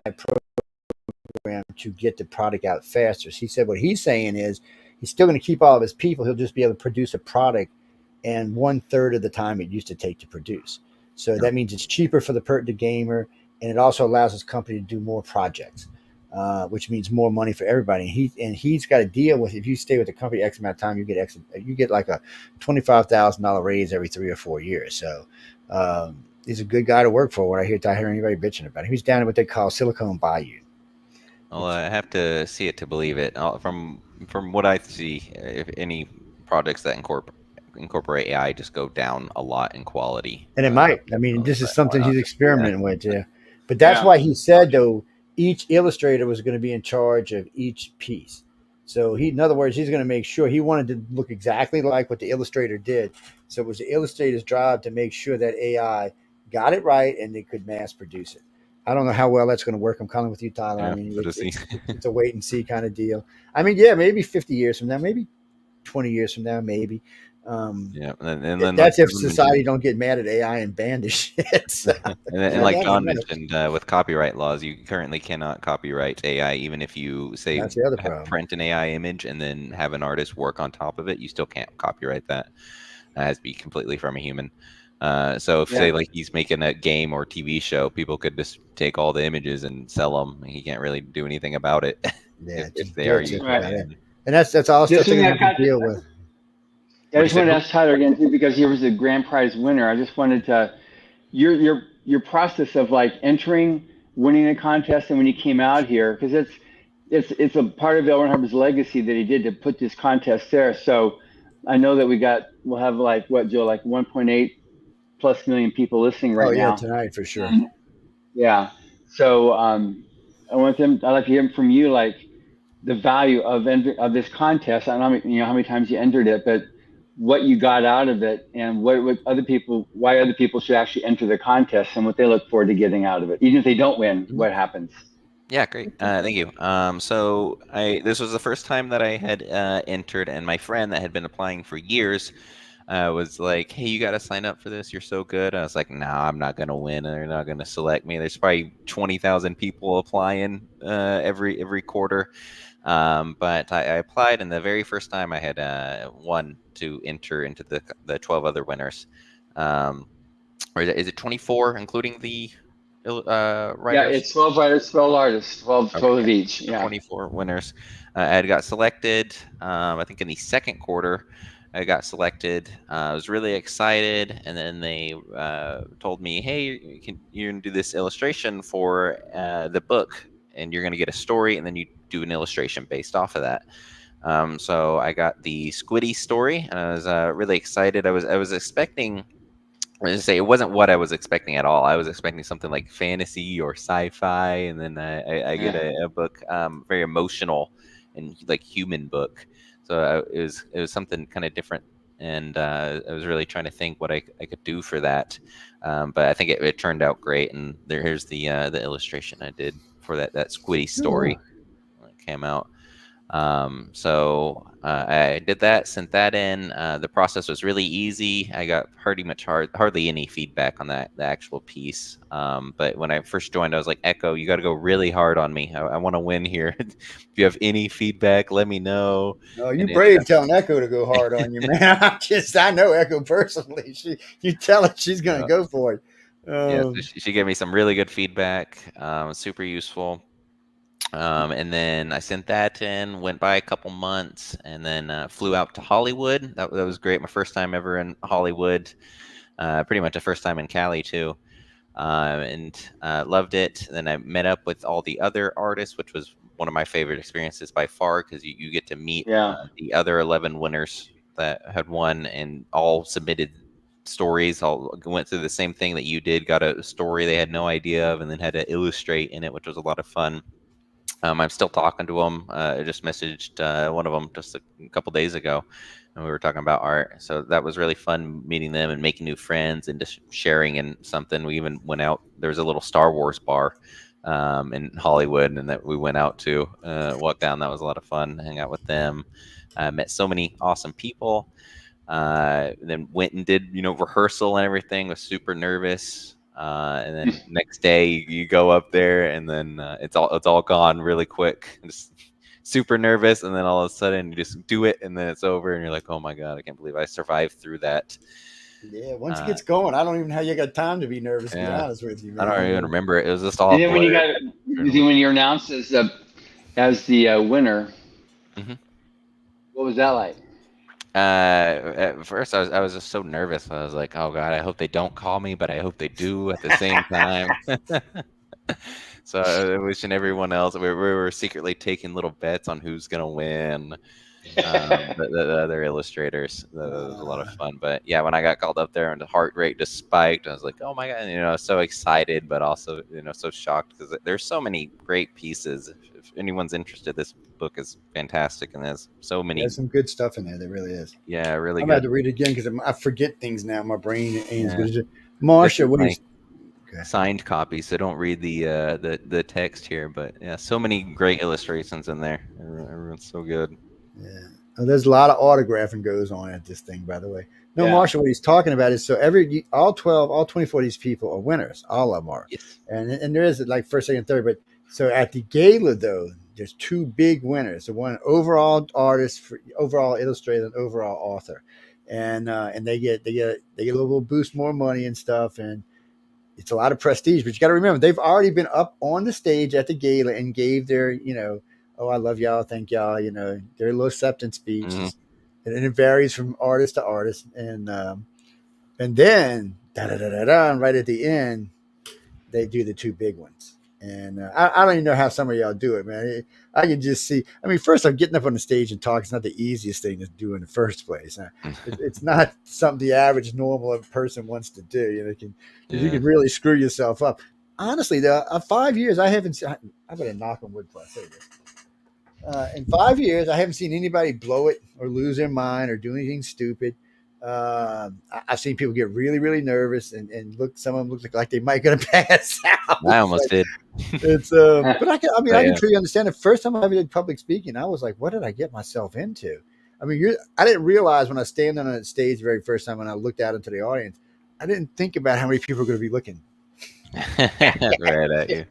program to get the product out faster." So he said what he's saying is he's still going to keep all of his people. He'll just be able to produce a product in 1/3 of the time it used to take to produce. So that means it's cheaper for the gamer, and it also allows his company to do more projects, which means more money for everybody. He's got to deal with if you stay with the company X amount of time, you get like a $25,000 raise every 3 or 4 years. So he's a good guy to work for. When I hear anybody bitching about him, he's down in what they call Silicon Bayou. Well, I have to see it to believe it. From what I see, if any projects that incorporate AI just go down a lot in quality. And it might. I mean, this is something he's Yeah. experimenting with. Yeah. But that's Yeah. why he said, though, each illustrator was going to be in charge of each piece. So in other words, he's going to make sure he wanted to look exactly like what the illustrator did. So it was the illustrator's job to make sure that AI got it right and they could mass produce it. I don't know how well that's going to work. I'm calling with you, Tyler. I Yeah, mean, we'll just see. it's a wait and see kind of deal. I mean, yeah, maybe 50 years from now, maybe 20 years from now, maybe. Yeah, and then like That's if John society mentioned, don't get mad at AI and ban the shit. So, and you like never John know. mentioned, with copyright laws, you currently cannot copyright AI, even if you say That's the other problem. print an AI image and then have an artist work on top of it. You still can't copyright that. It has to be completely from a human. So if Yeah. say like he's making a game or TV show, people could just take all the images and sell them. He can't really do anything about it Yeah, if just they are guilt trip using Right. about AI. it. And that's all stuff Just they're when gonna I have to got, deal with. I What do you just say, wanted to Boo? ask Tyler again too because he was the grand prize winner. I just wanted to your process of like entering, winning a contest, and when you came out here because it's a part of Elron Hubbard's legacy that he did to put this contest there. So I know that we'll have like what Joe like 1.8 plus million people listening Oh right yeah, now. tonight for sure. And yeah, so I'd like to hear from you like the value of this contest. I don't know, how many times you entered it, but what you got out of it, and why other people should actually enter the contest, and what they look forward to getting out of it, even if they don't win. What happens? Yeah, great. Thank you. So this was the first time that I had entered, and my friend that had been applying for years was like, "Hey, you got to sign up for this. You're so good." I was like, "No, I'm not gonna win. They're not gonna select me. There's probably 20,000 people applying every quarter." But I applied, and the very first time I had won to enter into the 12 other winners. Um, or is it 24, including the Yeah, writers? it's 12 writers, 12 artists, 12 Okay. of each. Yeah. 24 winners. I had got selected, I think in the second quarter. I got selected. I was really excited, and then they told me, "Hey, you're gonna do this illustration for the book, and you're gonna get a story, and then you do an illustration based off of that." So I got the Squiddy story, and I was really excited. I was expecting. I was gonna say it wasn't what I was expecting at all. I was expecting something like fantasy or sci-fi, and then I get a book, very emotional and like human book. So it was something kind of different, and I was really trying to think what I could do for that. But I think it turned out great, and here's the illustration I did for that Squiddy story when it came out. So I did that, sent that in. The process was really easy. I got hardly any feedback on the actual piece. But when I first joined, I was like, Echo, you got to go really hard on me. I want to win here. If you have any feedback, let me know. No, you And brave telling Echo to go hard on you, man. I know Echo personally. You tell her she's going to go for it. Yeah, so she gave me some really good feedback. Super useful. And then I sent that in, went by a couple months, and then flew out to Hollywood. That was great. My first time ever in Hollywood. Pretty much the first time in Cali too. And loved it. And then I met up with all the other artists, which was one of my favorite experiences by far, because you get to meet the other 11 winners that had won, and all submitted stories. All went through the same thing that you did, got a story they had no idea of, and then had to illustrate in it, which was a lot of fun. I'm still talking to them. I just messaged one of them just a couple days ago, and we were talking about art. So that was really fun meeting them and making new friends and just sharing in something. We even went out. There was a little Star Wars bar in Hollywood, and that we went out to walk down. That was a lot of fun. Hang out with them. Met so many awesome people. Then went and did rehearsal and everything. Was super nervous. And then next day you go up there, and then it's all gone really quick. Just super nervous, and then all of a sudden you just do it, and then it's over, and you're like, oh my god, I can't believe I survived through that. Yeah, once it gets going, I don't even know how you got time to be nervous. To be honest with you, man. I don't even remember it. It was just all. And then when you're announced as the winner, what was that like? At first I was just so nervous. I was like, oh god, I hope they don't call me, but I hope they do at the same time. So I wishing everyone else, we were secretly taking little bets on who's gonna win. The other illustrators. That was a lot of fun. But yeah, when I got called up there and the heart rate just spiked, I was like, oh my god, so excited, but also so shocked, because there's so many great pieces. If anyone's interested, this book is fantastic, and there's so many. There's some good stuff in there. There really is. Yeah, really. I'm good. about to read it again because I forget things now. My brain ain't as good as it. Marsha, what is signed copy, so don't read the text here. But yeah, so many great illustrations in there. Everyone's so good. Yeah. There's a lot of autographing goes on at this thing, by the way. No, Marshall, what he's talking about is all 24 of these people are winners. All of them are. Yes. And there is like first, second, third. But so at the gala, though, there's two big winners. The one overall artist, overall illustrator, and overall author. And they get a little boost, more money and stuff. And it's a lot of prestige. But you got to remember, they've already been up on the stage at the gala and gave their, oh, I love y'all, thank y'all, their little acceptance speech. Mm-hmm. And it varies from artist to artist. And then, right at the end, they do the two big ones. And I don't even know how some of y'all do it, man. I can just see. I mean, first, I'm getting up on the stage and talking. It's not the easiest thing to do in the first place. It's not something the average normal person wants to do. You can really screw yourself up. Honestly, though, 5 years, I haven't seen. I better knock on wood before I say this. In 5 years, I haven't seen anybody blow it or lose their mind or do anything stupid. I've seen people get really, really nervous and some of them look like they might going to pass out. I almost did. It's but I can truly understand. The first time I ever did public speaking, I was like, what did I get myself into? I mean, I didn't realize when I stand on a stage the very first time when I looked out into the audience, I didn't think about how many people are going to be looking right at you.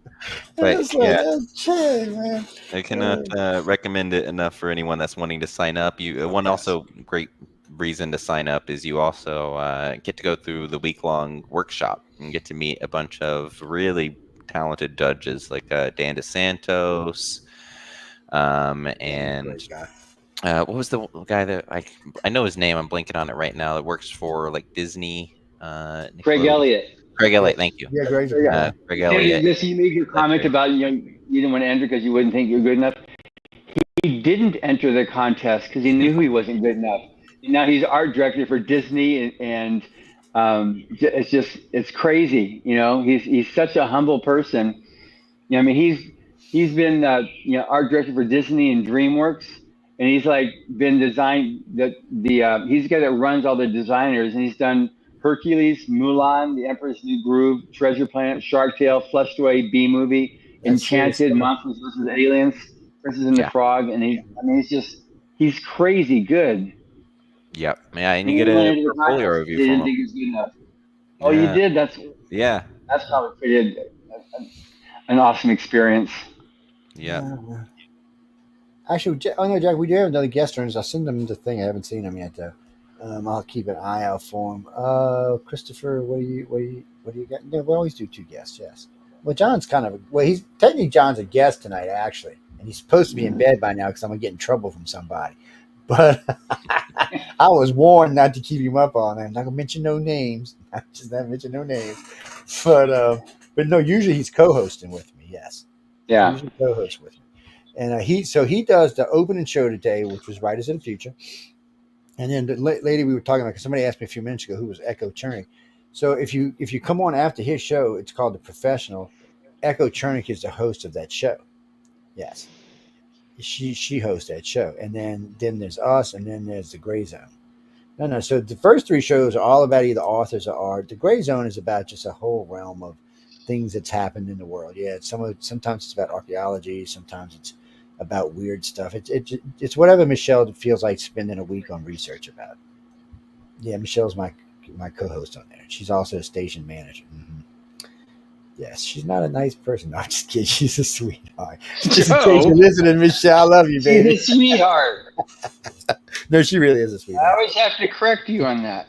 But man. I cannot recommend it enough for anyone that's wanting to sign up. Also great reason to sign up is you also get to go through the week-long workshop and get to meet a bunch of really talented judges like Dan DeSantos, and Great guy. what was the guy that I know his name? I'm blanking on it right now. That works for like Disney, Craig Nickelodeon. Elliott. Craig Elliott, Yes. thank you. Yeah, Greg's a good guy. Craig Elliott. This, you made your comment Schleicher. about you didn't want to enter because you wouldn't think you're good enough. He didn't enter the contest because he knew he wasn't good enough. Now he's art director for Disney, and it's crazy. He's such a humble person. I mean, he's been art director for Disney and DreamWorks, and he's like been he's the guy that runs all the designers, and he's done Hercules, Mulan, The Emperor's New Groove, Treasure Planet, Shark Tale, Flushed Away, B Movie, That's Enchanted, serious. Monsters vs. Aliens, Princess and the Frog, and he's crazy good. Yep. Yeah, and you get a portfolio review from Didn't him. think he was good enough. Oh, you did? That's probably pretty an awesome experience. Yeah. Actually, no, Jack, we do have another guest turns. I'll send them the thing. I haven't seen them yet, though. I'll keep an eye out for them. Christopher, what do you got? No, we always do 2 guests. Yes. Well, John's he's technically John's a guest tonight, actually, and he's supposed to be in bed by now because I'm gonna get in trouble from somebody. But I was warned not to keep him up all night. I'm not gonna mention no names. I just not mention no names. But no, usually he's co-hosting with me. Yes. Yeah. Usually co-hosts with me. And he does the opening show today, which was Writers in the Future. And then the lady we were talking about, because somebody asked me a few minutes ago who was Echo Chernick. So if you come on after his show, it's called The Professional. Echo Chernick is the host of that show. Yes, she hosts that show, and then there's us, and then there's the Gray Zone. No. So the first 3 shows are all about either authors or art. The Gray Zone is about just a whole realm of things that's happened in the world. Yeah, sometimes it's about archaeology, sometimes it's about weird stuff. It's whatever Michelle feels like spending a week on research about. Yeah, Michelle's my co-host on there. She's also a station manager. Mm-hmm. Yes, she's not a nice person. No, I'm just kidding. She's a sweetheart. Just in case you're listening, Michelle, I love you, baby. She's a sweetheart. No, she really is a sweetheart. I always have to correct you on that.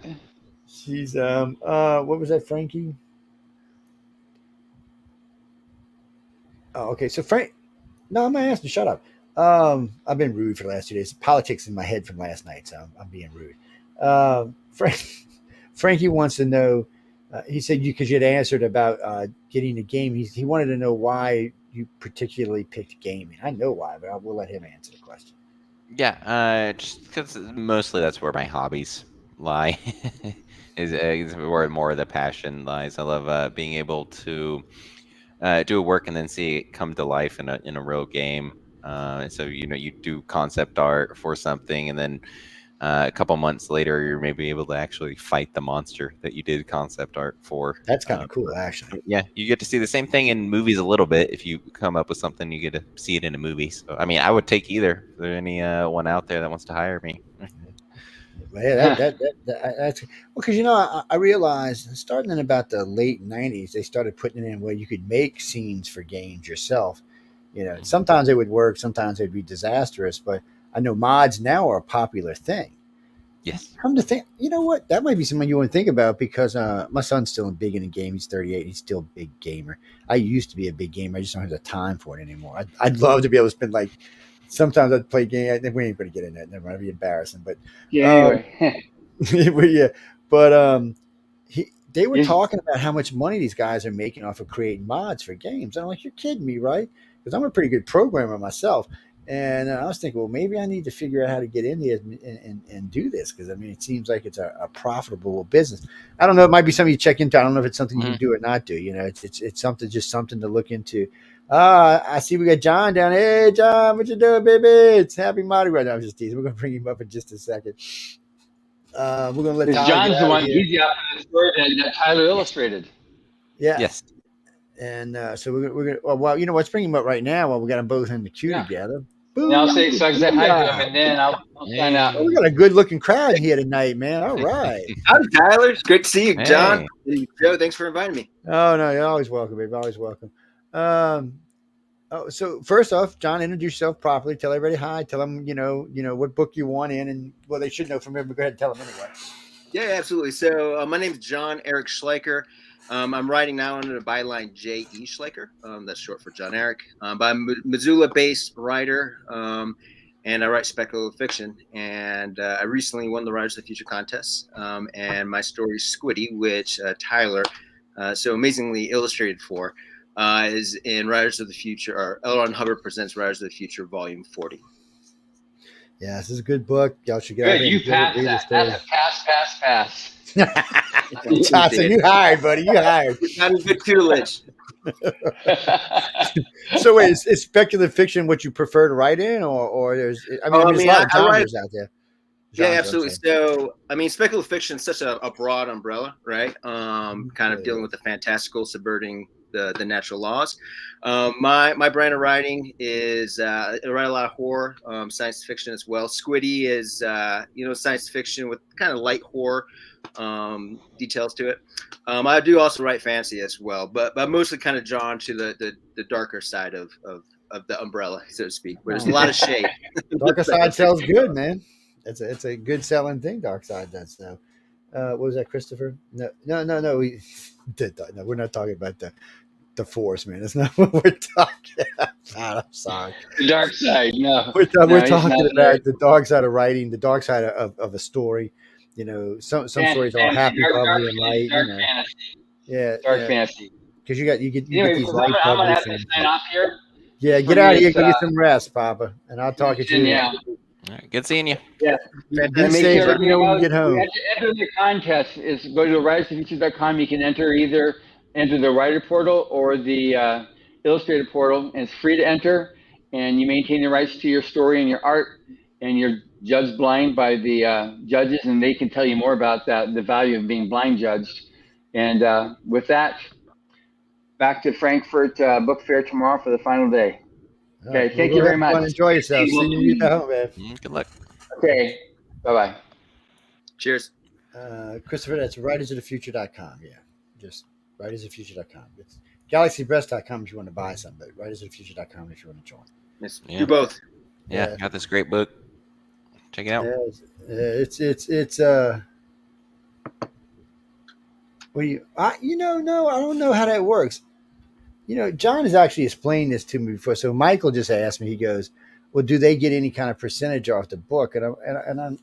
She's what was that, Frankie? Oh, okay. So Frank, no, I'm not asking. Shut up. I've been rude for the last 2 days. Politics in my head from last night, so I'm being rude. Frankie wants to know. He said because you had answered about getting a game. He wanted to know why you particularly picked gaming. I know why, but I will let him answer the question. Yeah, just because mostly that's where my hobbies lie. is where more of the passion lies. I love being able to do a work and then see it come to life in a real game. So you do concept art for something, and then a couple months later, you're maybe able to actually fight the monster that you did concept art for. That's kind of cool, actually. Yeah, you get to see the same thing in movies a little bit. If you come up with something, you get to see it in a movie. So, I mean, I would take either. Is there any one out there that wants to hire me? Yeah, that's well, because I realized starting in about the late '90s, they started putting it in where you could make scenes for games yourself. Sometimes it would work, sometimes it'd be disastrous, but I know mods now are a popular thing. Yes. Come to think, you know what? That might be something you want to think about because my son's still big in the game. He's 38. He's still a big gamer. I used to be a big gamer. I just don't have the time for it anymore. I'd love to be able to spend sometimes I'd play games. We ain't going to get in that. Never mind. It'd be embarrassing. But anyway. They were talking about how much money these guys are making off of creating mods for games. And I'm like, you're kidding me, right? Because I'm a pretty good programmer myself. And I was thinking, well, maybe I need to figure out how to get in there and do this. Because, I mean, it seems like it's a profitable business. I don't know. It might be something you check into. I don't know if it's something you do or not do. It's something to look into. I see we got John down. Hey, John, what you doing, baby? It's happy Mardi Gras. No, I'm just teasing. We're going to bring him up in just a second. We're going to let Tyler John's the one. He's the story that Tyler illustrated. Yeah. Yes. And so we're gonna. Well, let's bring him up right now while we got them both in the queue together. And I'll say hi to him, and then I'll sign out. We got a good-looking crowd here tonight, man. All right. Howdy, Tyler. It's great to see you, John. And Joe, thanks for inviting me. Oh no, you're always welcome, baby. Always welcome. So first off, John, introduce yourself properly. Tell everybody hi. Tell them, what book you want in, and well, they should know from here. But go ahead and tell them anyway. Yeah, absolutely. So my name is John Eric Schleicher. I'm writing now under the byline J.E. Schleicher. That's short for John Eric. But I'm a Missoula-based writer, and I write speculative fiction. And I recently won the Writers of the Future contest. And my story, Squiddy, which Tyler so amazingly illustrated for, is in Writers of the Future, or L. Ron Hubbard Presents Writers of the Future, Volume 40. Yeah, this is a good book. Y'all should get Good, out there. you passed that. That's a pass. Johnson, you hired, buddy. You hired. Got a good tutelage. So wait, is speculative fiction what you prefer to write in, or there's? I mean, there's a lot of genres out there. Yeah, absolutely. So, I mean, speculative fiction is such a broad umbrella, right? Kind of dealing with the fantastical, subverting the natural laws. My brand of writing is I write a lot of horror, science fiction as well. Squiddy is science fiction with kind of light horror details to it. I do also write fantasy as well, but I'm mostly kind of drawn to the darker side of the umbrella, so to speak, where there's a lot of shade. Darker side sells good, man. It's a good selling thing. Dark side does now. What was that, Christopher? No. We did. No, we're not talking about the force, man. That's not what we're talking about. I'm sorry. The dark side, no. We're talking about the dark side of writing, the dark side of a story. You know, some stories are happy, bubbly, and light. Dark fantasy. Yeah, dark fantasy. Because you get these light, I'm gonna bubbly have to sign off here. Yeah, get out of here, go get some rest, Papa, and I'll talk to you. Yeah. All right, good seeing you. Yeah. Be safe. Let me know when you get home. To enter the contest is go to writersandfuture.com. You can enter the writer portal or the illustrator portal, and it's free to enter. And you maintain the rights to your story and your art, and you're judged blind by the judges, and they can tell you more about that, the value of being blind judged. And with that, back to Frankfurt Book Fair tomorrow for the final day. Okay, thank you very much. Enjoy yourself. See you at home, man. Good luck. Okay, bye-bye. Cheers. Christopher, that's writersofthefuture.com. Yeah, just writersofthefuture.com. It's galaxypress.com if you want to buy some, but writersofthefuture.com if you want to join. Yes, Yeah. do both. Yeah, got this great book. Check it out. It's well, I don't know how that works. You know, John has actually explained this to me before. So Michael just asked me. He goes, "Well, do they get any kind of percentage off the book?" And I'm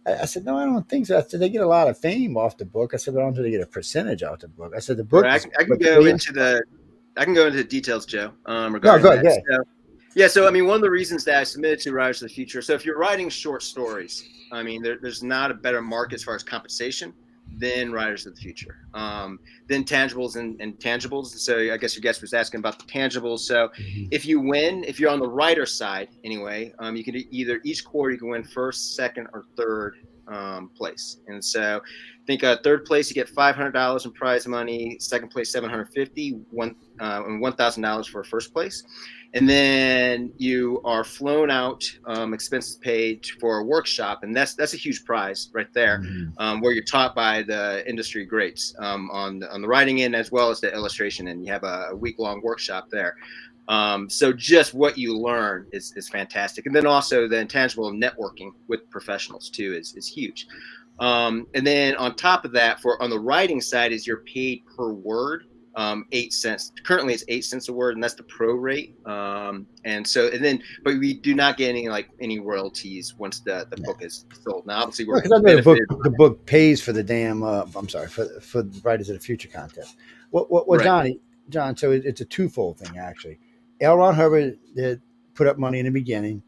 I said, "No, I don't think so." I said, "They get a lot of fame off the book." I said, "But I don't think they get a percentage off the book." I said, "The book." Right, I can go into the details, Joe. Regarding go ahead. Yeah. So I mean, one of the reasons that I submitted to Writers of the Future. So if you're writing short stories, I mean, there's not a better market as far as compensation than Writers of the Future, then tangibles and tangibles. So I guess your guest was asking about the tangibles. So if you win, if you're on the writer side anyway, you can either each quarter you can win first, second, or third place. And so I think third place you get $500 in prize money, second place $750, and $1,000 for first place. And then you are flown out, expenses paid for a workshop, and that's a huge prize right there, where you're taught by the industry greats on the writing end as well as the illustration end. You have a week-long workshop there. So just what you learn is fantastic, and then also the intangible networking with professionals too is huge. And then on top of that, on the writing side, is you're paid per word. 8 cents. Currently, it's 8 cents a word, and that's the pro rate. But we do not get any royalties once the book is sold. Now, obviously, the book pays for the damn. For the Writers of the Future contest. Right. John. So it's a twofold thing actually. L. Ron Hubbard put up money in the beginning,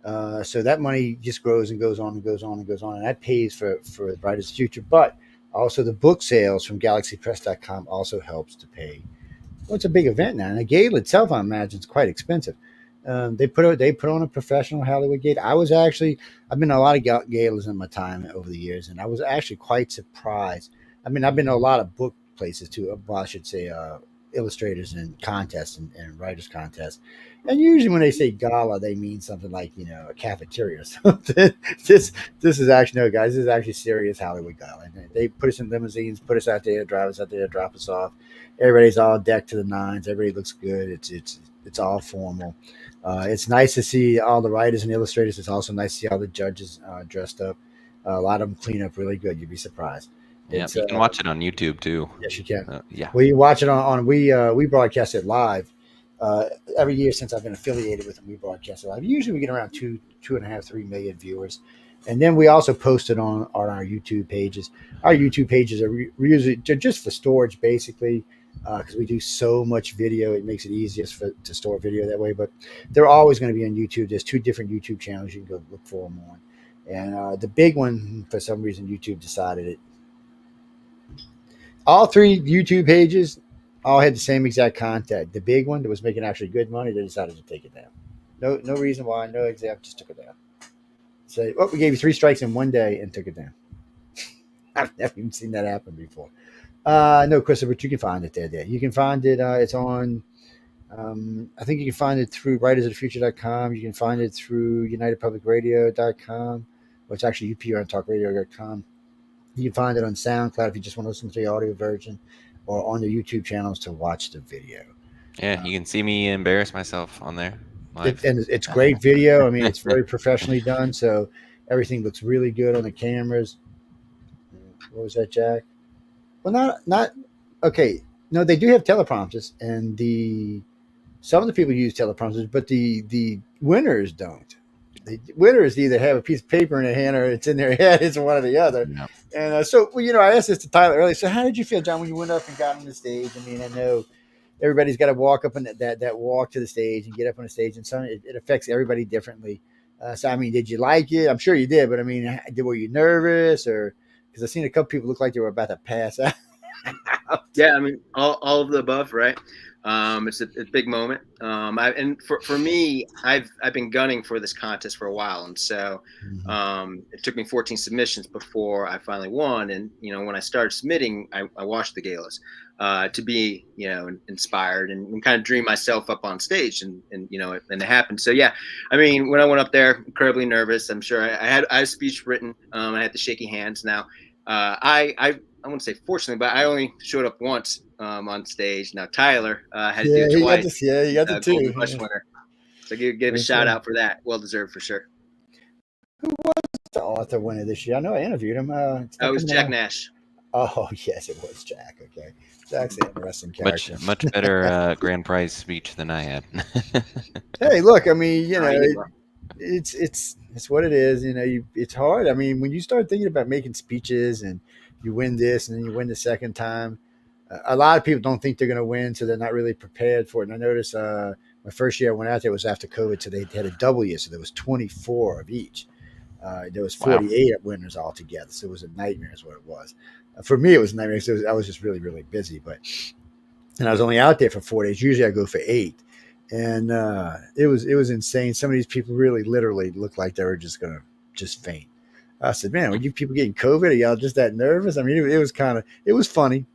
so that money just grows and goes on and goes on and goes on, and that pays for Writers of the Future, but. Also, the book sales from galaxypress.com also helps to pay. Well, it's a big event now. And the gala itself, I imagine, is quite expensive. They put on a professional Hollywood gala. I've been to a lot of galas in my time over the years, and I was actually quite surprised. I mean, I've been to a lot of book places too. Well, I should say illustrators and contests and writers contests. And usually when they say gala, they mean something like, a cafeteria or something. This is actually, no, guys, this is actually serious Hollywood gala. And they put us in limousines, put us out there, drive us out there, drop us off. Everybody's all decked to the nines. Everybody looks good. It's all formal. It's nice to see all the writers and illustrators. It's also nice to see all the judges dressed up. A lot of them clean up really good. You'd be surprised. Yeah, It's you can watch it on YouTube too. yes, you can. Yeah. Well, you watch it on we broadcast it live every year since I've been affiliated with them. We broadcast it live. Usually we get around 2.5, 3 million viewers, and then we also post it on our YouTube pages. Our YouTube pages are usually just for storage, basically, because we do so much video. It makes it easiest to store video that way. But they're always going to be on YouTube. There's 2 different YouTube channels you can go look for them on, and the big one, for some reason, YouTube decided it. All 3 YouTube pages all had the same exact content. The big one that was making actually good money, they decided to take it down. No reason why, no exact, just took it down. So, we gave you 3 strikes in one day and took it down. I've never even seen that happen before. No, Christopher, but you can find it there. You can find it. It's on. I think you can find it through writersofthefuture.com. You can find it through unitedpublicradio.com, or it's actually uprtalkradio.com. You can find it on SoundCloud if you just want to listen to the audio version, or on the YouTube channels to watch the video. Yeah, you can see me embarrass myself on there. It's great video. I mean, it's very professionally done, so everything looks really good on the cameras. What was that, Jack? Well, not okay. No, they do have teleprompters, and some of the people use teleprompters, but the winners don't. The winners either have a piece of paper in their hand or it's in their head. It's one or the other. Yeah. And so, I asked this to Tyler earlier. So how did you feel, John, when you went up and got on the stage? I mean, I know everybody's got to walk up on that walk to the stage and get up on the stage, and so it affects everybody differently. So, I mean, did you like it? I'm sure you did, but I mean, were you nervous, or because I've seen a couple people look like they were about to pass out? Yeah, I mean, all of the above, right? It's a big moment. And for me, I've been gunning for this contest for a while, and so it took me 14 submissions before I finally won. And when I started submitting, I watched the galas to be inspired and kind of dream myself up on stage, and it happened. So yeah, I mean, when I went up there, incredibly nervous. I'm sure I had a speech written. I had the shaky hands. Now, I wouldn't say fortunately, but I only showed up once on stage. Now Tyler had to do it twice. He got the 2. Golden Rush winner. So give a shout out for that. Well deserved for sure. Who was the author winner this year? I know I interviewed him. That was Jack Nash. Oh yes, it was Jack. Okay, Jack's an interesting character. Much better grand prize speech than I had. Hey, look, I mean, it's what it is. It's hard. I mean, when you start thinking about making speeches and you win this and then you win the second time, a lot of people don't think they're going to win, so they're not really prepared for it. And I noticed my first year I went out there was after COVID, so they had a double year, so there was 24 of each. There was 48 winners altogether, so it was a nightmare is what it was. For me, it was a nightmare. So I was just really, really busy. And I was only out there for 4 days. Usually I go for 8. And it was insane. Some of these people really literally looked like they were just going to faint. I said, man, were you people getting COVID? Are y'all just that nervous? I mean, it was funny.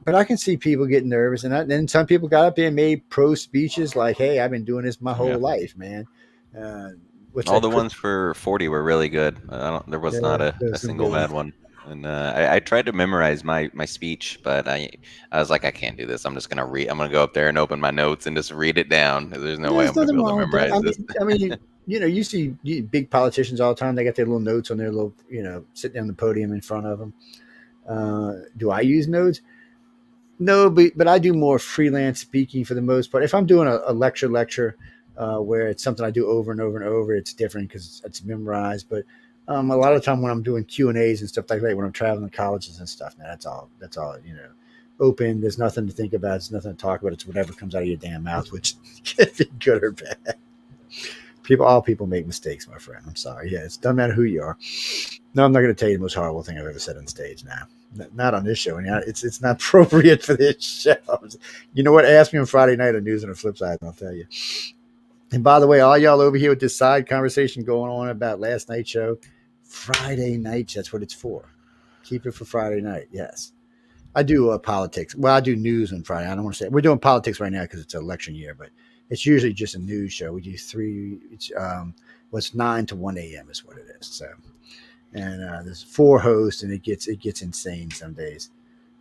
But I can see people getting nervous. And then some people got up there and made pro speeches like, hey, I've been doing this my whole life, man. All the ones for 40 were really good. There was not a single bad one. And I tried to memorize my speech, but I was like, I can't do this. I'm just gonna read. I'm gonna go up there and open my notes and just read it down. There's no way I'm gonna be able to memorize this. I mean, you see big politicians all the time. They got their little notes on their little, sitting on the podium in front of them. Do I use notes? No, but I do more freelance speaking for the most part. If I'm doing a lecture, where it's something I do over and over and over, it's different because it's memorized. But a lot of the time when I'm doing Q&As and stuff like that, when I'm traveling to colleges and stuff, man, that's all, open. There's nothing to think about. There's nothing to talk about. It's whatever comes out of your damn mouth, which can be good or bad. All people make mistakes, my friend. I'm sorry. Yeah, it doesn't matter who you are. No, I'm not going to tell you the most horrible thing I've ever said on stage now. Not on this show. It's not appropriate for this show. You know what? Ask me on Friday night on News on the Flip Side, and I'll tell you. And by the way, all y'all over here with this side conversation going on about last night's show, Friday nights, that's what it's for. Keep it for Friday night, yes. I do politics. Well, I do news on Friday. I don't want to say – we're doing politics right now because it's election year, but it's usually just a news show. We do 3 – it's 9 to 1 a.m. is what it is. So, and there's 4 hosts, and it gets insane some days.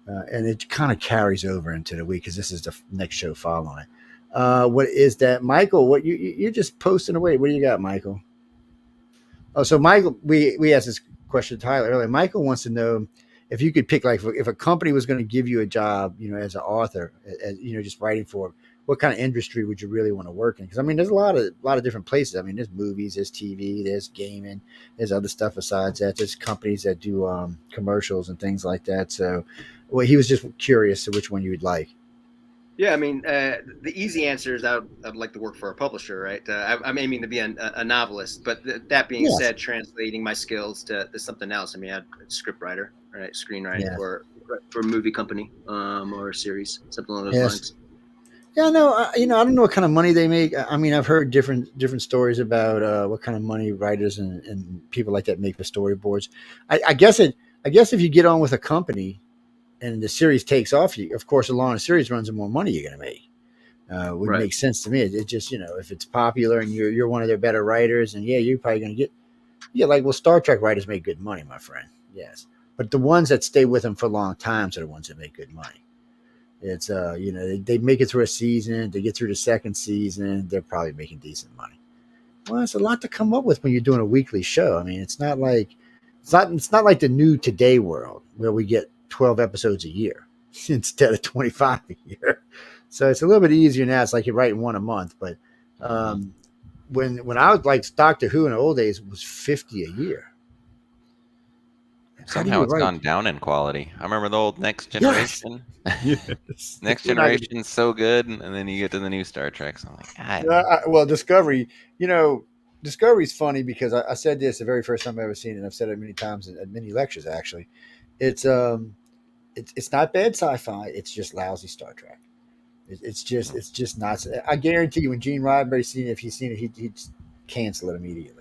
And it kind of carries over into the week because this is the next show following it. What is that, Michael? What you're just posting away? What do you got, Michael? Oh, so Michael, we asked this question to Tyler earlier. Michael wants to know if you could pick, like, if a company was going to give you a job, as an author, as, just writing for them, what kind of industry would you really want to work in? Because I mean, there's a lot of different places. I mean, there's movies, there's TV, there's gaming, there's other stuff besides that. There's companies that do commercials and things like that. So, well, he was just curious to which one you would like. Yeah, I mean, the easy answer is I'd like to work for a publisher, right? I'm aiming to be a novelist, but that being said, translating my skills to something else. I mean, I'm a script writer, right? Screenwriting for a movie company or a series, something along those lines. Yeah, no, I don't know what kind of money they make. I mean, I've heard different stories about what kind of money writers and people like that make for storyboards. I guess if you get on with a company and the series takes off, of course, the longer the series runs, the more money you're going to make. Would make sense to me. It just, if it's popular and you're one of their better writers, and you're probably going to get, Star Trek writers make good money, my friend. Yes. But the ones that stay with them for long times are the ones that make good money. It's, they make it through a season, they get through the second season, they're probably making decent money. Well, it's a lot to come up with when you're doing a weekly show. I mean, it's not like the new Today world where we get 12 episodes a year instead of 25 a year. So it's a little bit easier now. It's like you're writing one a month. But when I was like Doctor Who in the old days, it was 50 a year. Somehow it's gone down in quality. I remember the old Next Generation. Yes. Next Generation's so good, and then you get to the new Star Trek. So I'm like, well, Discovery, Discovery's funny because I said this the very first time I ever seen it, and I've said it many times at many lectures, actually. It's not bad sci-fi. It's just lousy Star Trek. It's just not. I guarantee you, when Gene Roddenberry seen it, if he's seen it, he'd cancel it immediately.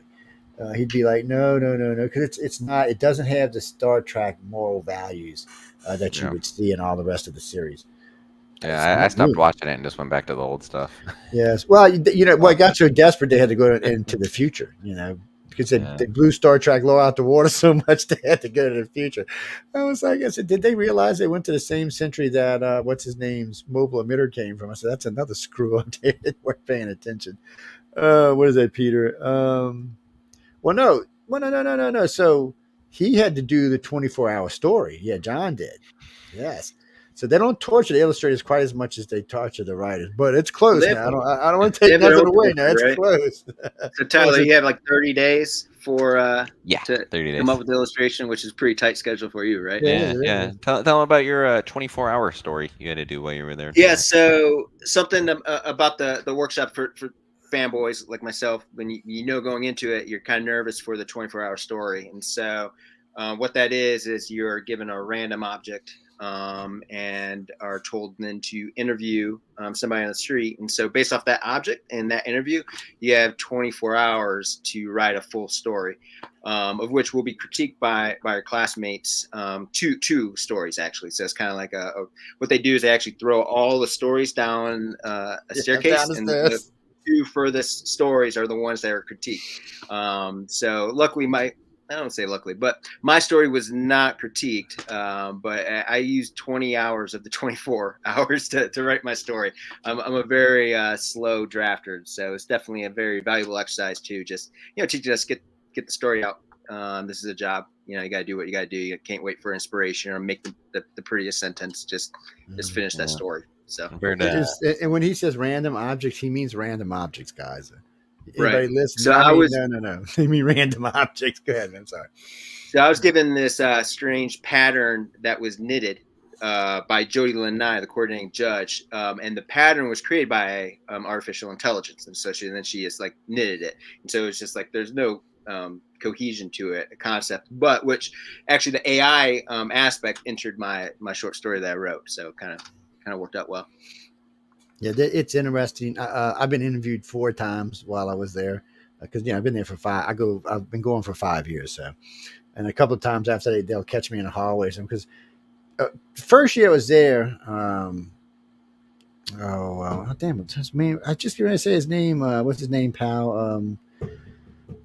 He'd be like, no, because it's not. It doesn't have the Star Trek moral values that you would see in all the rest of the series. Yeah, I stopped watching it and just went back to the old stuff. Yes, well, it got so desperate they had to go into the future. Because they blew Star Trek low out the water so much they had to go to the future. I said, did they realize they went to the same century that what's his name's mobile emitter came from? I said, that's another screw up. They weren't paying attention. What is that, Peter? Well, no. So he had to do the 24-hour story. Yeah, John did. Yes. So they don't torture the illustrators quite as much as they torture the writers, but it's close now. I don't want to take nothing away now. It's close. So Tyler, you have like 30 days for 30 days. Come up with the illustration, which is a pretty tight schedule for you, right? Yeah. Tell them about your 24-hour story you had to do while you were there. Yeah. So something about the workshop for fanboys like myself, when going into it, you're kind of nervous for the 24-hour story. And so what that is you're given a random object and are told then to interview somebody on the street. And so based off that object and that interview, you have 24 hours to write a full story, of which will be critiqued by your classmates, two stories actually. So it's kind of like what they do is they actually throw all the stories down a staircase, and the two furthest stories are the ones that are critiqued. So luckily I don't say luckily, but my story was not critiqued. But I used 20 hours of the 24 hours to write my story. I'm a very slow drafter, so it's definitely a very valuable exercise too. Just teaching us get the story out. This is a job. You got to do what you got to do. You can't wait for inspiration or make the prettiest sentence. Just finish that story. So, and when he says random objects, he means random objects, guys. Anybody listen? So no. They mean random objects. Go ahead. I'm sorry. So I was given this strange pattern that was knitted by Jody Lanai, the coordinating judge, and the pattern was created by artificial intelligence, and so she just like knitted it, and so it's just like there's no cohesion to it, a concept, but which actually the AI aspect entered my short story that I wrote, so kind of worked out well. Yeah, it's interesting. I've been interviewed 4 times while I was there because I've been there for 5. I've been going for 5 years, so, and a couple of times after they'll catch me in the hallways because first year I was there. Damn it! His name. I just going to say his name. What's his name, pal?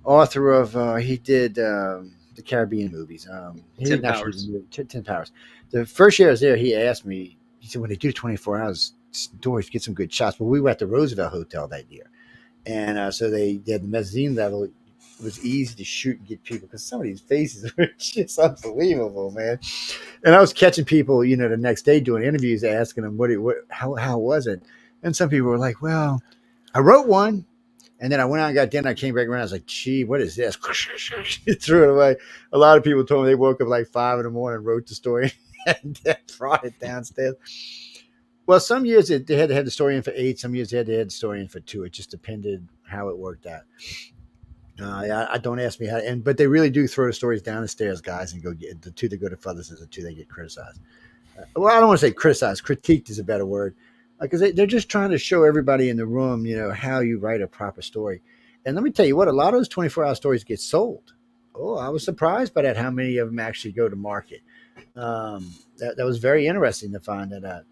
Author of he did the Caribbean movies. He 10 Powers. 10 Powers. The first year I was there, he asked me. He said when they do 24 hours. Stories, get some good shots, but we were at the Roosevelt Hotel that year, and so they had the mezzanine level. was easy to shoot and get people because some of these faces were just unbelievable, man. And I was catching people, the next day doing interviews, asking them how was it, and some people were like, "Well, I wrote one." And then I went out and got dinner. I came back around. I was like, gee, what is this? Threw it away. A lot of people told me they woke up like 5 in the morning, wrote the story, and then brought it downstairs. Well, some years they had to have the story in for 8. Some years they had to have the story in for 2. It just depended how it worked out. I don't ask me how. But they really do throw the stories down the stairs, guys, and go get the 2 that go to feathers is the 2 that get criticized. Well, I don't want to say criticized. Critiqued is a better word. Because they're just trying to show everybody in the room, how you write a proper story. And let me tell you what, a lot of those 24-hour stories get sold. Oh, I was surprised by that, how many of them actually go to market. That was very interesting to find that out.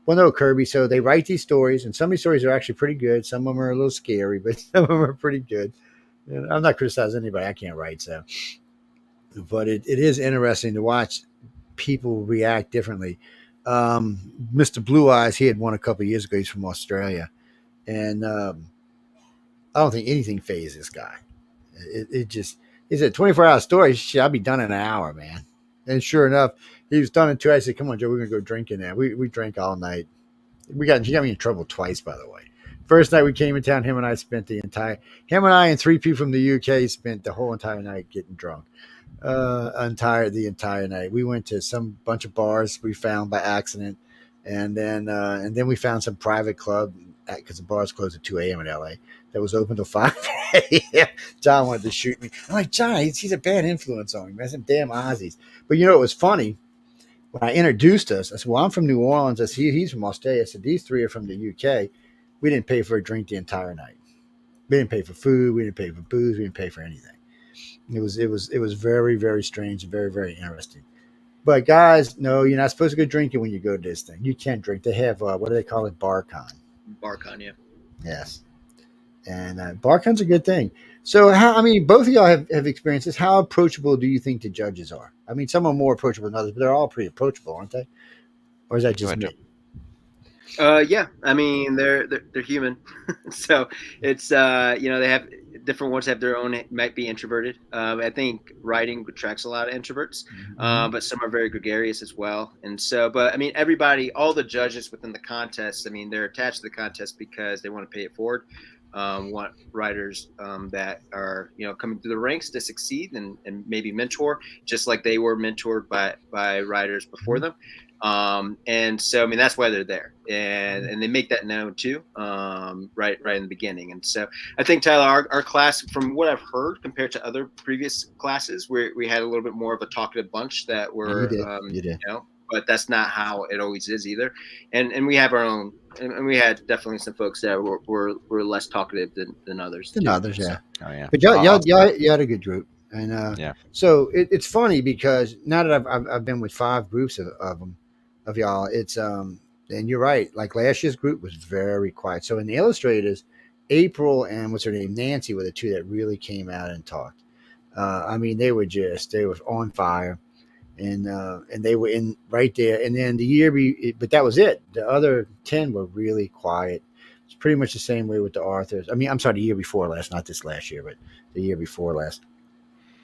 Well, no, Kirby, so they write these stories, and some of these stories are actually pretty good. Some of them are a little scary, but some of them are pretty good. I'm not criticizing anybody. I can't write, so. But it is interesting to watch people react differently. Mr. Blue Eyes, he had one a couple of years ago. He's from Australia, and I don't think anything fazes this guy. It just, he said 24-hour story. Shit, I'll be done in an hour, man. And sure enough, he was done in 2 hours. I said, "Come on, Joe, we're gonna go drinking now." We drank all night. He got me in trouble twice, by the way. First night we came in town, him and I and 3 people from the UK spent the whole entire night getting drunk. The entire night. We went to some bunch of bars we found by accident, and then we found some private club because the bars closed at 2 a.m. in LA that was open till 5 a.m. John wanted to shoot me. I'm like, John, he's a bad influence on me, man. Some damn Aussies. But it was funny when I introduced us. I said, "Well, I'm from New Orleans." I said, "He's from Australia." I said, "These 3 are from the UK." We didn't pay for a drink the entire night. We didn't pay for food. We didn't pay for booze. We didn't pay for anything. It was very, very strange and very, very interesting. But guys, no, you're not supposed to go drinking when you go to this thing. You can't drink. They have what do they call it? BarCon. BarCon, yeah. Yes. And BarCon's a good thing. So both of y'all have experiences. How approachable do you think the judges are? I mean, some are more approachable than others, but they're all pretty approachable, aren't they? Or is that just me? Yeah, I mean they're human, so it's they have different ones have their own, might be introverted. I think writing attracts a lot of introverts, but some are very gregarious as well. And so, but I mean everybody, all the judges within the contest, I mean they're attached to the contest because they want to pay it forward. Want writers that are coming through the ranks to succeed and maybe mentor, just like they were mentored by writers before them. And so, I mean, that's why they're there, and they make that known too, right in the beginning. And so I think, Tyler, our class, from what I've heard compared to other previous classes, we had a little bit more of a talkative bunch that were, you did. But that's not how it always is either. And we have our own, and we had definitely some folks that were less talkative than others. Than others, yeah. Oh yeah. But y'all had a good group. And yeah. So it's funny because now that I've been with 5 groups of them, of y'all, it's and you're right, like last year's group was very quiet. So in the illustrators, April and what's her name, Nancy, were the 2 that really came out and talked. I mean, they were on fire, and they were in right there. And then but that was it. The other 10 were really quiet. It's pretty much the same way with the authors. I mean, I'm sorry, the year before last, not this last year, but the year before last.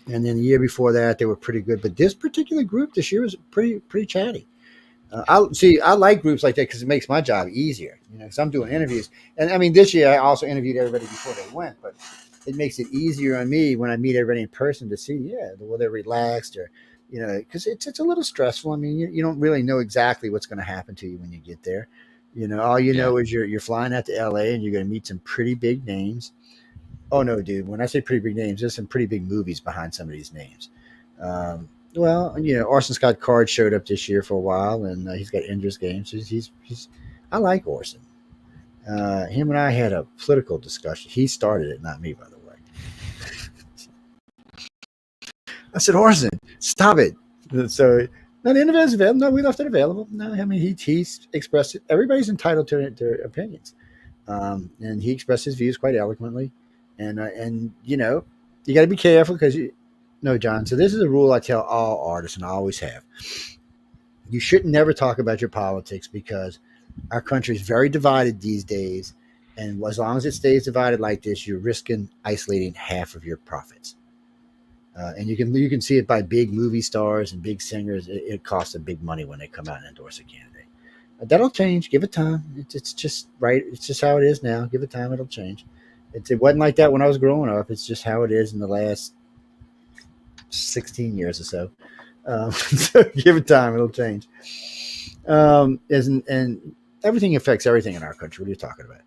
And then the year before that, they were pretty good. But this particular group this year was pretty chatty. I like groups like that because it makes my job easier, because I'm doing interviews. And I mean, this year I also interviewed everybody before they went, but it makes it easier on me when I meet everybody in person to see, whether they're relaxed or, because it's a little stressful. I mean, you don't really know exactly what's going to happen to you when you get there. All you know is you're flying out to LA and you're going to meet some pretty big names. Oh no, dude. When I say pretty big names, there's some pretty big movies behind some of these names. Well, Orson Scott Card showed up this year for a while, and he's got Ender's Game. So he's I like Orson. Him and I had a political discussion. He started it, not me, by the way. I said, "Orson, stop it." So, no, the internet is available. No, we left it available. No, I mean, he's expressed it. Everybody's entitled to their opinions, and he expressed his views quite eloquently. And you got to be careful because no, John. So this is a rule I tell all artists, and I always have. You should never talk about your politics because our country is very divided these days, And as long as it stays divided like this, you're risking isolating half of your profits. And you can see it by big movie stars and big singers. It costs them big money when they come out and endorse a candidate. That'll change. Give it time. It's just right. It's just how it is now. Give it time. It'll change. It wasn't like that when I was growing up. It's just how it is in the last 16 years or so. So give it time. It'll change. And everything affects everything in our country. What are you talking about?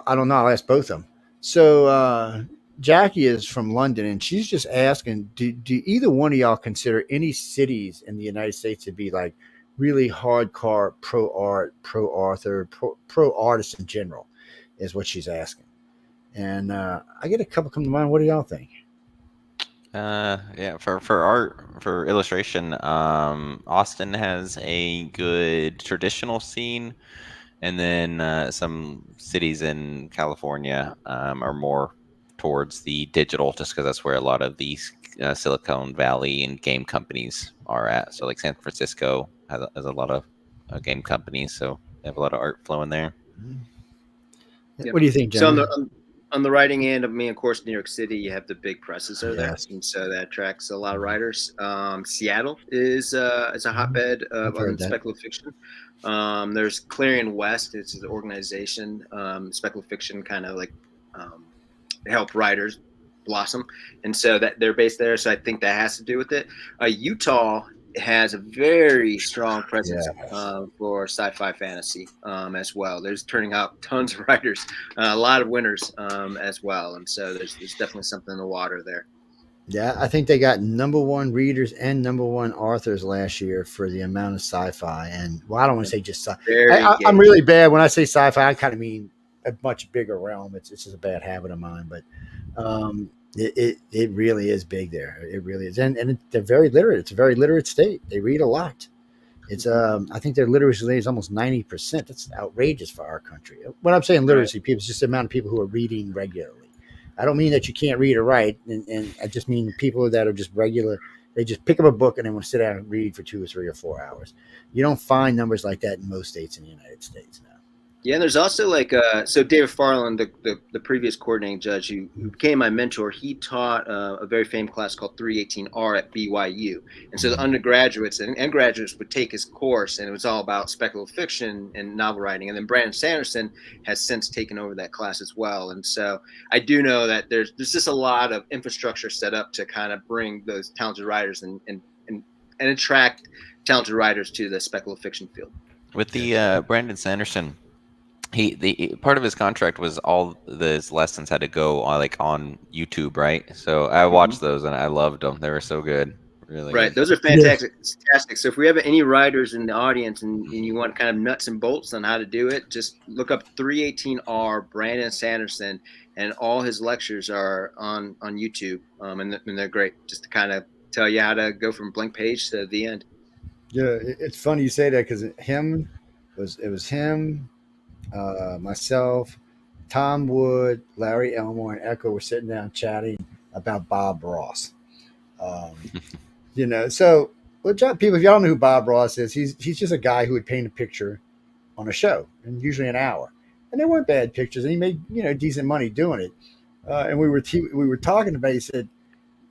I don't know. I'll ask both of them. So Jackie is from London, and she's just asking, do either one of y'all consider any cities in the United States to be like really hardcore pro art, pro author, pro artists in general, is what she's asking. And I get a couple come to mind. What do y'all think? Yeah, for art, for illustration, Austin has a good traditional scene, and then some cities in California are more towards the digital, just because that's where a lot of these Silicon Valley and game companies are at. So like San Francisco has a lot of game companies, so they have a lot of art flowing there. Yep. What do you think, John? So on the writing end, of course, New York City, you have the big presses over there, and so that attracts a lot of writers. Seattle is a hotbed of speculative fiction. There's Clarion West. It's an organization, speculative fiction, kind of like help writers blossom, and so that they're based there. So I think that has to do with it. Utah has a very strong presence for sci-fi fantasy as well. There's turning out tons of writers, a lot of winners as well, and so there's definitely something in the water there. Yeah, I think they got #1 readers and #1 authors last year for the amount of sci-fi. And well, I don't want to say just sci-fi. I'm really bad when I say sci-fi. I kind of mean a much bigger realm. It's just a bad habit of mine, but it really is big there. It really is, and they're very literate. It's a very literate state. They read a lot. It's I think their literacy rate is almost 90%. That's outrageous for our country. When I'm saying literacy, people, it's just the amount of people who are reading regularly. I don't mean that you can't read or write, and I just mean people that are just regular. They just pick up a book and they want to sit down and read for 2 or 3 or 4 hours. You don't find numbers like that in most states in the United States now. Yeah, and there's also like so David Farland, the previous coordinating judge who became my mentor, he taught a very famous class called 318R at BYU. And so the undergraduates and graduates would take his course, and it was all about speculative fiction and novel writing. And then Brandon Sanderson has since taken over that class as well. And so I do know that there's just a lot of infrastructure set up to kind of bring those talented writers and attract talented writers to the speculative fiction field. With the Brandon Sanderson, the part of his contract was all his lessons had to go on YouTube, right? So I watched those and I loved them. They were so good. Really right. good. Those are fantastic. Fantastic. So if we have any writers in the audience and you want kind of nuts and bolts on how to do it, just look up 318R Brandon Sanderson, and all his lectures are on YouTube. And they're great, just to kind of tell you how to go from blank page to the end. Yeah, it's funny you say that, because it was him, myself, Tom Wood, Larry Elmore, and Echo were sitting down chatting about Bob Ross. So people, if y'all don't know who Bob Ross is, he's just a guy who would paint a picture on a show, and usually an hour, and they weren't bad pictures, and he made decent money doing it. And we were talking about.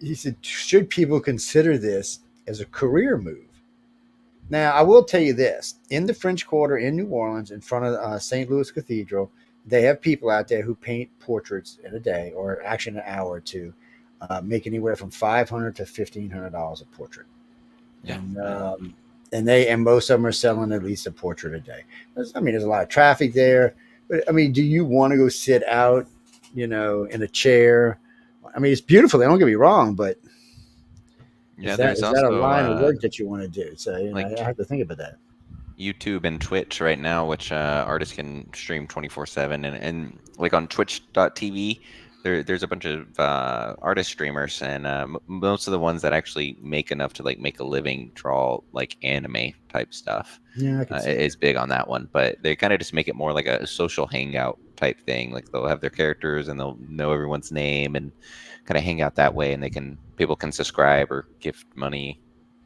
He said, should people consider this as a career move? Now, I will tell you this. In the French Quarter in New Orleans, in front of St. Louis Cathedral, they have people out there who paint portraits in a day, or actually in an hour or two, make anywhere from $500 to $1,500 a portrait. Yeah. And most of them are selling at least a portrait a day. There's a lot of traffic there. But, do you want to go sit out, in a chair? It's beautiful. Don't get me wrong, but is that a line of work that you want to do? So I have to think about that. YouTube and Twitch right now, which artists can stream 24/7, and like on Twitch.tv, there's a bunch of artist streamers, and most of the ones that actually make enough to make a living draw anime type stuff. Yeah, is big on that one, but they kind of just make it more like a social hangout type thing. Like they'll have their characters and they'll know everyone's name and kind of hang out that way, and people can subscribe or gift money,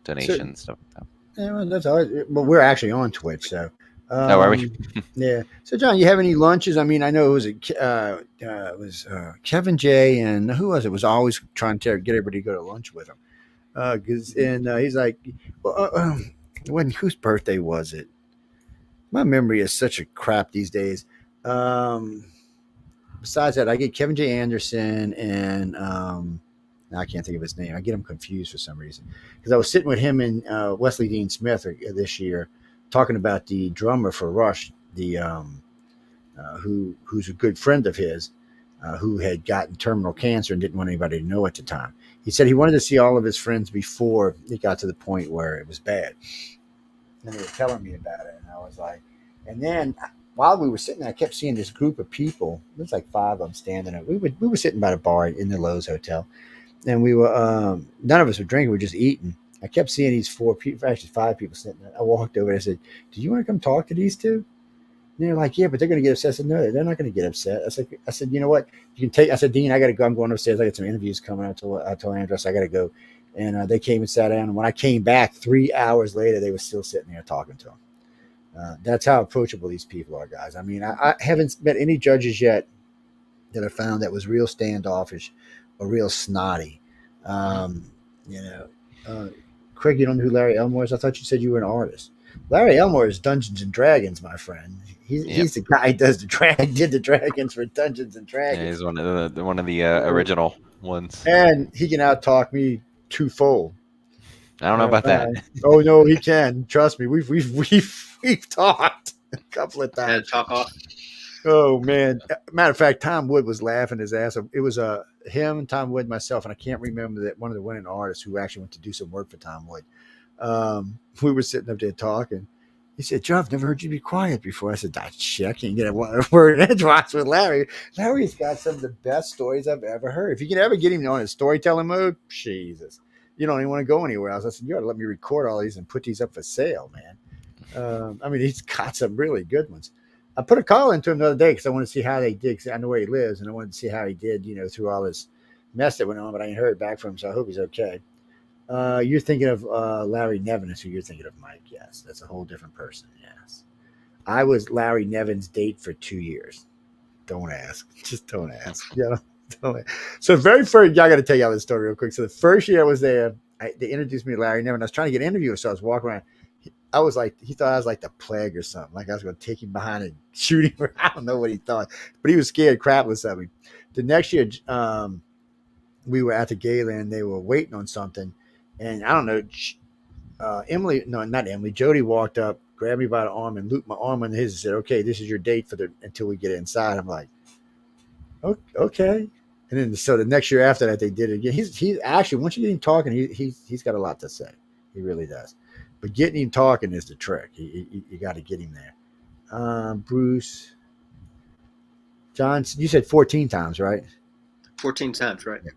donations, stuff like that. Yeah, well, that's always. Well, we're actually on Twitch, so Are we? Yeah. So, John, you have any lunches? I mean, I know it was Kevin J. and who was it? Was always trying to get everybody to go to lunch with him. He's like, well, whose birthday was it? My memory is such a crap these days. Besides that, I get Kevin J. Anderson and now I can't think of his name. I get him confused for some reason because I was sitting with him and Wesley Dean Smith this year talking about the drummer for Rush, who's a good friend of his, who had gotten terminal cancer and didn't want anybody to know at the time. He said he wanted to see all of his friends before it got to the point where it was bad. And they were telling me about it, and I was like, and then while we were sitting there, I kept seeing this group of people. There was like 5 of them standing up. We were sitting by the bar in the Lowe's Hotel, and we were none of us were drinking. We were just eating. I kept seeing these 4 people, actually 5 people sitting there. I walked over and I said, "Do you want to come talk to these two?" And they're like, "Yeah, but they're going to get upset." I said, "No, they're not going to get upset." I said, "You know what? You can take." I said, "Dean, I got to go. I'm going upstairs. I got some interviews coming." I told Andrew, I got to go. And they came and sat down. And when I came back 3 hours later, they were still sitting there talking to him. That's how approachable these people are, guys. I mean, I haven't met any judges yet that I found that was real standoffish or real snotty. Craig, you don't know who Larry Elmore is? I thought you said you were an artist. Larry Elmore is Dungeons and Dragons, my friend. He's the guy who does did the dragons for Dungeons and Dragons. Yeah, he's one of the original ones. And he can out-talk me twofold. I don't know about that. Oh no, he can. Trust me. We've talked a couple of times. Had to talk off. Oh man. Matter of fact, Tom Wood was laughing his ass off. It was him, Tom Wood, myself, and I can't remember that one of the winning artists who actually went to do some work for Tom Wood. We were sitting up there talking. He said, "Joe, I've never heard you be quiet before." I said, I can't get a word edgewise with Larry. Larry's got some of the best stories I've ever heard. If you can ever get him on his storytelling mode, Jesus, you don't even want to go anywhere else. I said, "You ought to let me record all these and put these up for sale, man." I mean, he's got some really good ones. I put a call into him the other day because I want to see how they did. Because I know where he lives, and I wanted to see how he did, through all this mess that went on. But I ain't heard back from him, so I hope he's okay. You're thinking of Larry Nevin is who you're thinking of, Mike. Yes, that's a whole different person. Yes. I was Larry Nevin's date for 2 years. Don't ask. Just don't ask. Don't ask. So very first, I got to tell y'all this story real quick. So the first year I was there, they introduced me to Larry Nevin. I was trying to get an interview, so I was walking around. I was like, he thought I was like the plague or something. Like I was going to take him behind and shoot him. I don't know what he thought, but he was scared crapless of me. The next year, we were at the gala and they were waiting on something. And I don't know, not Emily, Jody walked up, grabbed me by the arm and looped my arm on his and said, "Okay, this is your date until we get inside." I'm like, okay. And then, so the next year after that, they did it again. He's actually, once you get him talking, he's got a lot to say. He really does. But getting him talking is the trick. You got to get him there. Bruce, John, you said 14 times, right? 14 times, right? Yeah.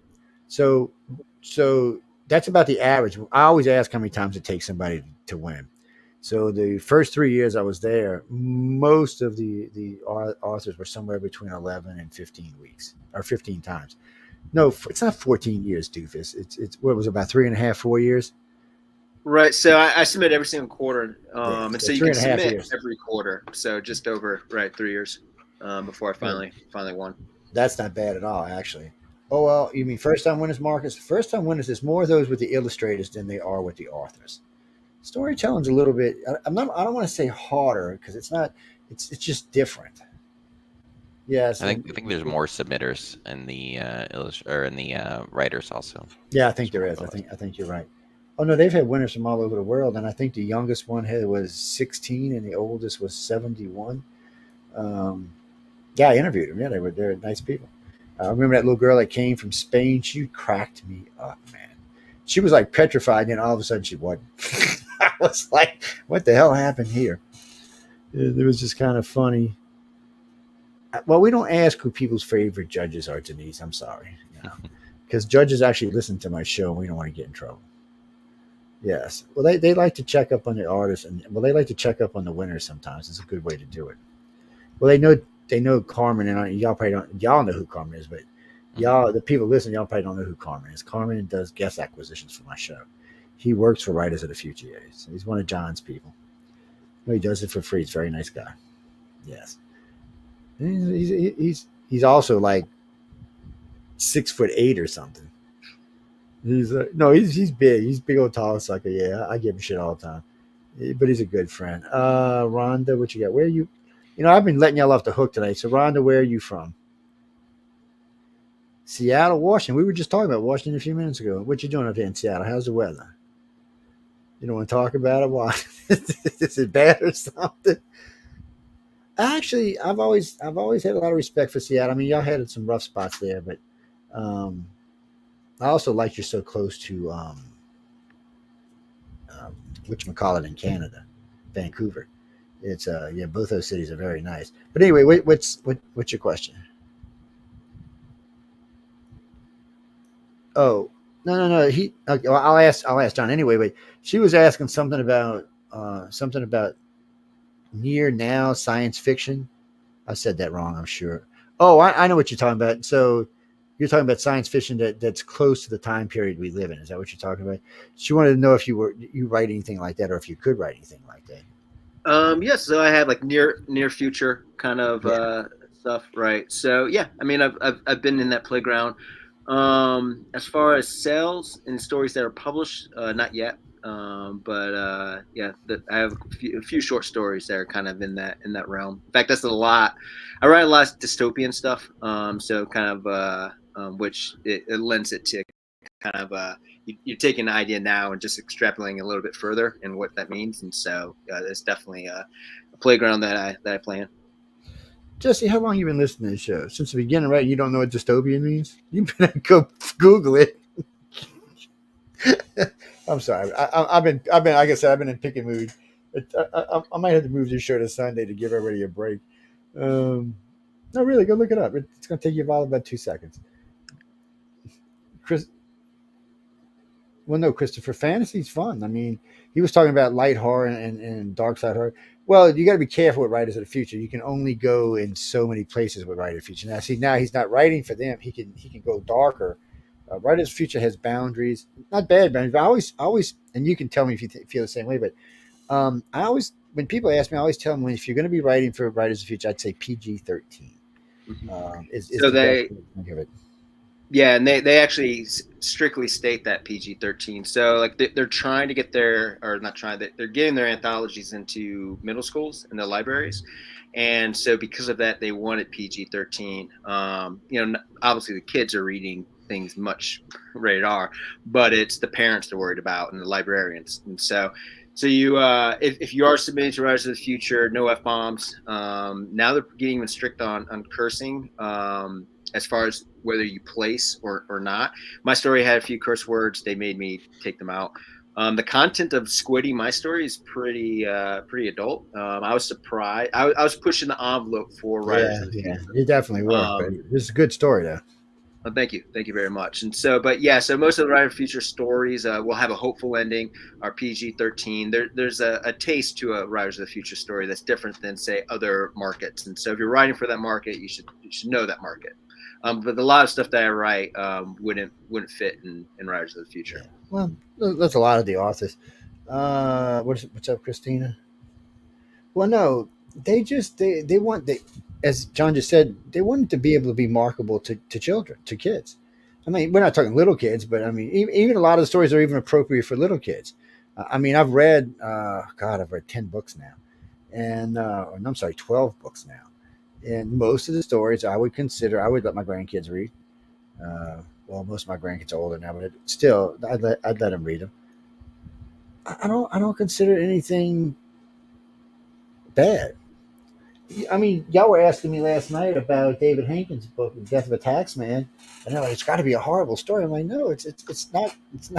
So that's about the average. I always ask how many times it takes somebody to win. So the first 3 years I was there, most of the authors were somewhere between 11 and 15 weeks, or 15 times. No, it's not 14 years, doofus. It's what was it, about 3.5, 4 years? Right. So I submit every single quarter. And so you can 3.5 submit years. every quarter. So just over 3 years before I finally won. That's not bad at all, actually. Oh, well, you mean first-time winners, Marcus? First-time winners, there's more of those with the illustrators than they are with the authors. Storytelling's a little bit, I don't want to say harder because it's not, it's just different. Yes. I think there's more submitters in the writers also. Yeah, I think there is. I think you're right. Oh no, they've had winners from all over the world, and I think the youngest one was 16 and the oldest was 71. Yeah, I interviewed them. Yeah, they're nice people. I remember that little girl that came from Spain. She cracked me up, man. She was like petrified, and then all of a sudden she wasn't. I was like, what the hell happened here? It was just kind of funny. Well, we don't ask who people's favorite judges are, Denise. I'm sorry. Because judges actually listen to my show, and we don't want to get in trouble. Yes. Well, they like to check up on the artists, and they like to check up on the winners sometimes. It's a good way to do it. Well, they know Carmen, and y'all probably don't. Y'all know who Carmen is, but the people listening, y'all probably don't know who Carmen is. Carmen does guest acquisitions for my show. He works for Writers of the Future. He's one of John's people. No, he does it for free. He's a very nice guy. Yes. He's also like 6'8" or something. He's no, he's big. He's big old tall sucker. Yeah, I give him shit all the time. But he's a good friend. Rhonda, what you got? Where are you? You know, I've been letting y'all off the hook tonight. So, Rhonda, where are you from? Seattle, Washington. We were just talking about Washington a few minutes ago. What you doing up here in Seattle? How's the weather? You don't want to talk about it? Why? Is it bad or something? Actually, I've always had a lot of respect for Seattle. I mean, y'all had some rough spots there, but um, I also like you're so close to whatchamacallit in Canada, Vancouver. It's yeah, both those cities are very nice. But anyway, what's your question? Oh, no. He okay, well, I'll ask John anyway. But she was asking something about near now science fiction. I said that wrong, I'm sure. Oh, I know what you're talking about. So you're talking about science fiction that's close to the time period we live in. Is that what you're talking about? She wanted to know if you write anything like that, or if you could write anything like that. Yes, so I have like near future kind of stuff, right? So yeah, I mean I've been in that playground. As far as sales and stories that are published, not yet. But yeah, I have a few short stories that are kind of in that realm. In fact, that's a lot. I write a lot of dystopian stuff. So kind of which it lends it to kind of you're taking an idea now and just extrapolating a little bit further and what that means. And so it's definitely a playground that I play in. Jesse, how long you been listening to this show? Since the beginning, right? You don't know what dystopian means? You better go Google it. I'm sorry. I've been like I said, I've been in picking mood. I might have to move this show to Sunday to give everybody a break. No, really, go look it up. It's going to take you about 2 seconds. Chris, well, no, Christopher, fantasy's fun. I mean, he was talking about light horror and dark side horror. Well, you got to be careful with Writers of the Future. You can only go in so many places with Writers of the Future. Now, see, now he's not writing for them. He can go darker. Writers of the Future has boundaries, not bad boundaries, but I always, and you can tell me if you feel the same way. But I always, when people ask me, I always tell them, if you're going to be writing for Writers of the Future, I'd say PG-13. Is so the they best way to give it. Yeah, and they actually strictly state that PG-13. So like they're trying to get they're getting their anthologies into middle schools and the libraries, and so because of that, they wanted PG-13. Obviously the kids are reading things much rated R, but it's the parents they're worried about and the librarians. And so you if you are submitting to Writers of the Future, no F-bombs. Now they're getting even strict on cursing. As far as whether you place or not. My story had a few curse words. They made me take them out. The content of Squiddy, my story, is pretty adult. I was surprised. I was pushing the envelope for Writers of the Future. You definitely were. But it's a good story, though. Thank you very much. And so, but yeah, so most of the Writers of the Future stories will have a hopeful ending. Are PG-13. There's a taste to a Writers of the Future story that's different than say other markets. And so, if you're writing for that market, you should know that market. But a lot of stuff that I write wouldn't fit in Writers of the Future. Yeah. Well, that's a lot of the authors. What's up, Christina? Well, no, they want as John just said, they want it to be able to be marketable to children, to kids. I mean, we're not talking little kids, but I mean, even a lot of the stories are even appropriate for little kids. I mean, I've read, I've read 10 books now, and I'm sorry, 12 books now. And most of the stories I would let my grandkids read. Well, most of my grandkids are older now, but still, I'd let them read them. I don't consider anything bad. I mean, y'all were asking me last night about David Hankins' book, The Death of a Taxman, and they're like, it's got to be a horrible story. I'm like, no, it's not. It's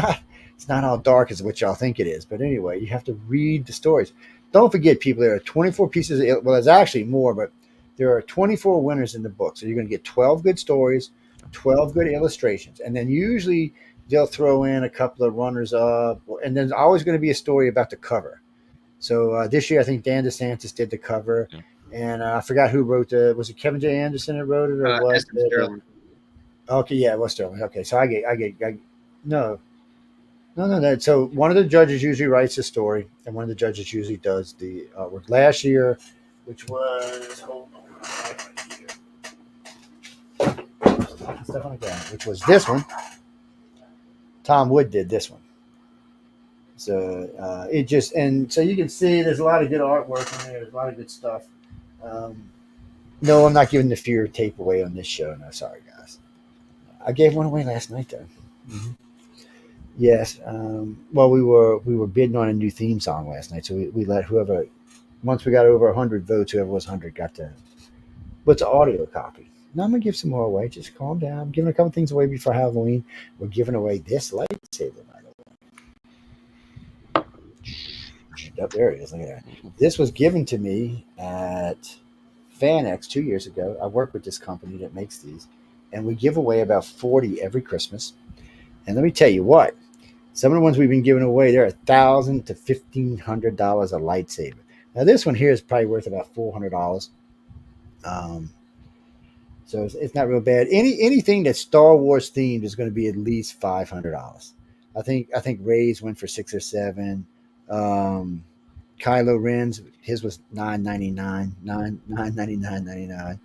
not all dark as what y'all think it is. But anyway, you have to read the stories. Don't forget, people. There are 24 pieces. Well, there's actually more, but there are 24 winners in the book. So you're going to get 12 good stories, 12 good illustrations. And then usually they'll throw in a couple of runners up. And there's always going to be a story about the cover. So this year, I think Dan DeSantis did the cover. Yeah. And I forgot who wrote was it Kevin J. Anderson that wrote it? Or was it? Okay, yeah, it was Sterling. Okay, so I get no. No. So one of the judges usually writes the story, and one of the judges usually does the artwork. Last year, which was stuff on the ground, which was this one. Tom Wood did this one. So it just, and so you can see there's a lot of good artwork in there. There's a lot of good stuff. No, I'm not giving the fear tape away on this show. No, sorry guys. I gave one away last night though. Mm-hmm. Yes. Well, we were bidding on a new theme song last night, so we let whoever. Once we got over 100 votes, whoever was 100 got to. What's an audio copy? No, I'm gonna give some more away. Just calm down. I'm giving a couple things away before Halloween. We're giving away this lightsaber. Up there it is. Look at that. This was given to me at FanX 2 years ago. I work with this company that makes these, and we give away about 40 every Christmas. And let me tell you what, some of the ones we've been giving away, they're $1,000 to $1,500 a lightsaber. Now this one here is probably worth about $400. So it's not real bad. Anything that's Star Wars themed is going to be at least $500. I think Ray's went for 6 or 7. Kylo Ren's, his was $9.99.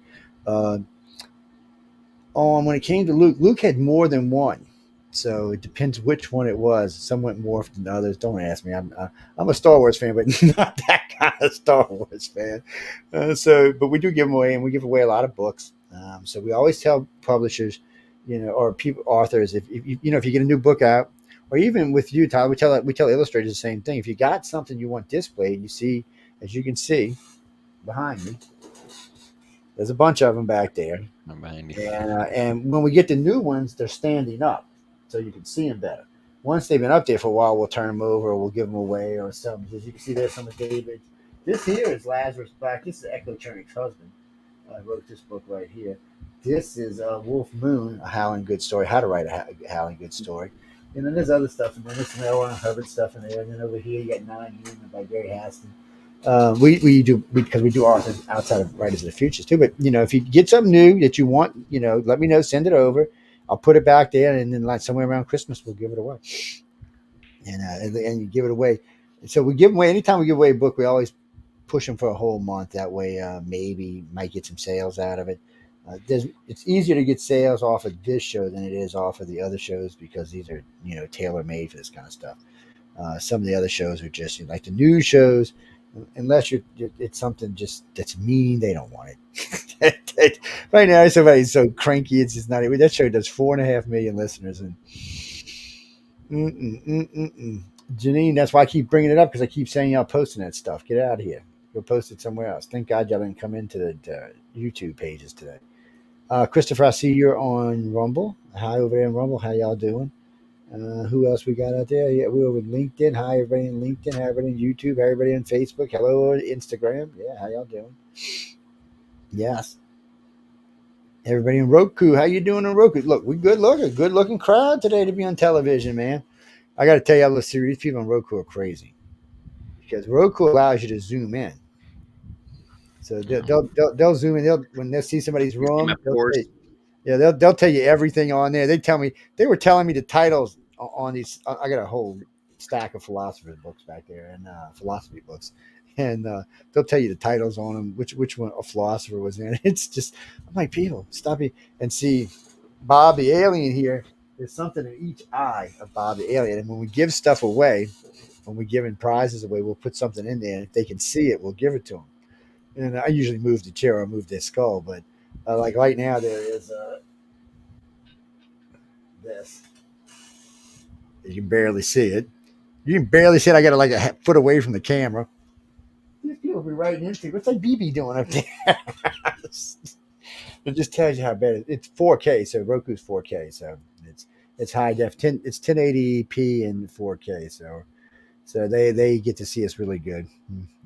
When it came to Luke had more than one, so it depends which one it was. Some went more than others. Don't ask me. I'm a Star Wars fan, but not that kind of Star Wars fan. But we do give them away, and we give away a lot of books. So we always tell publishers, or people, authors, if you get a new book out. Or even with you, Tyler, we tell illustrators the same thing. If you got something you want displayed, you see, as you can see behind me, there's a bunch of them back there. Behind you. And when we get the new ones, they're standing up, so you can see them better. Once they've been up there for a while, we'll turn them over, or we'll give them away, or something. As you can see, there's some of David's. This here is Lazarus Black. This is Echo Chernik's husband. I wrote this book right here. This is Wolf Moon, a Howling Good Story. How to write a Howling Good Story. And then there's other stuff, and then there's some L. Hubbard stuff in there. And then over here, you got 9 Human by Gary Haston. We do because we do authors outside of Writers of the Futures too. But if you get something new that you want, let me know. Send it over. I'll put it back there, and then like somewhere around Christmas, we'll give it away. And you give it away. So we give away anytime we give away a book, we always push them for a whole month. That way, maybe might get some sales out of it. It's easier to get sales off of this show than it is off of the other shows because these are tailor made for this kind of stuff. Some of the other shows are just like the news shows, unless it's something just that's mean, they don't want it. Right now, somebody's so cranky, it's just not. That show does 4.5 million listeners, and Janine, that's why I keep bringing it up because I keep saying y'all posting that stuff. Get out of here. Go post it somewhere else. Thank God y'all didn't come into the YouTube pages today. Christopher, I see you're on Rumble. Hi over there in Rumble. How y'all doing? Who else we got out there? Yeah, we're over LinkedIn. Hi, everybody in LinkedIn. Hi, everybody in YouTube. Hi, everybody on Facebook. Hello, Instagram. Yeah, how y'all doing? Yes. Everybody in Roku. How you doing in Roku? Look, we good looking crowd today to be on television, man. I got to tell you, these people on Roku are crazy because Roku allows you to zoom in. So they'll zoom in. When they see somebody's room, they'll tell you everything on there. They were telling me the titles on these. I got a whole stack of philosopher's books back there and philosophy books, and they'll tell you the titles on them, which one a philosopher was in. It's just, I'm like, people, stop it and see Bob the alien here. There's something in each eye of Bob the alien, and when we give stuff away, when we're giving prizes away, we'll put something in there, and if they can see it, we'll give it to them. And I usually move the chair or move their skull, but like right now there is this. You can barely see it. You can barely see it. I got it like a foot away from the camera. These people be writing into what's that BB doing up there? It just tells you how bad it's 4K. So Roku's 4K. So it's high def. It's 1080p and 4K. So they get to see us really good.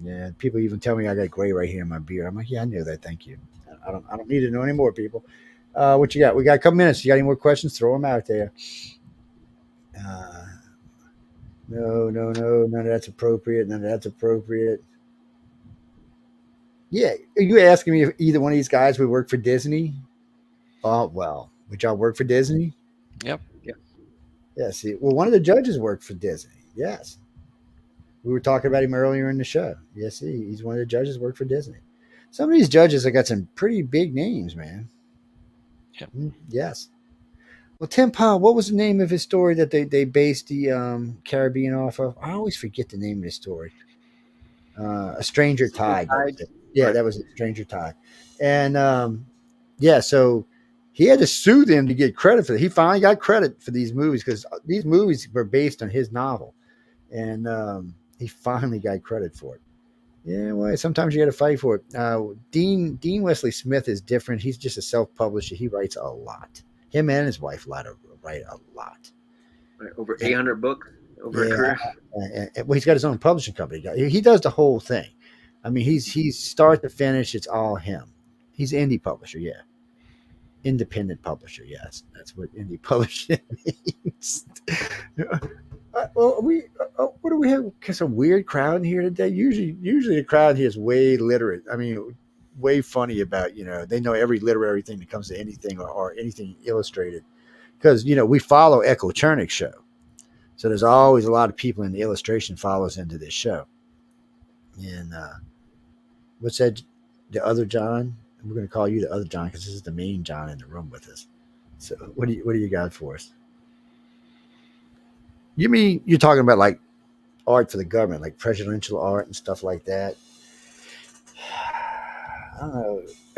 Yeah, people even tell me I got gray right here in my beard. I'm like, yeah, I knew that. Thank you. I don't need to know any more, people. What you got? We got a couple minutes. You got any more questions? Throw them out there. No, none of that's appropriate. Yeah, are you asking me if either one of these guys would work for Disney? Well, would y'all work for Disney? Yep. Yeah, see, well, one of the judges worked for Disney. Yes, we were talking about him earlier in the show. Yes, he's one of the judges worked for Disney. Some of these judges have got some pretty big names, man. Yep. Yes. Well, Tim Powell, what was the name of his story that they based the Caribbean off of? I always forget the name of the story. A Stranger Tide. That was it. Yeah, Right. that was it. Stranger Tide. And yeah, so he had to sue them to get credit for it. He finally got credit for these movies because these movies were based on his novel, and he finally got credit for it. Yeah, well, sometimes you got to fight for it. Dean Wesley Smith is different. He's just a self-publisher. He writes a lot. Him and his wife write a lot. Right. Over 800 books over a career. Well, he's got his own publishing company. He does the whole thing. I mean, he's start to finish. It's all him. He's an indie publisher, yeah. Independent publisher, yes. That's what indie publishing means. Well, what do we have? Some weird crowd in here today. Usually the crowd here is way literate. I mean, way funny about, they know every literary thing that comes to anything or anything illustrated. Because, we follow Echo Chernick's show. So there's always a lot of people in the illustration follows into this show. And what's that? The other John? We're going to call you the other John because this is the main John in the room with us. So what do you got for us? You mean you're talking about like art for the government, like presidential art and stuff like that? I don't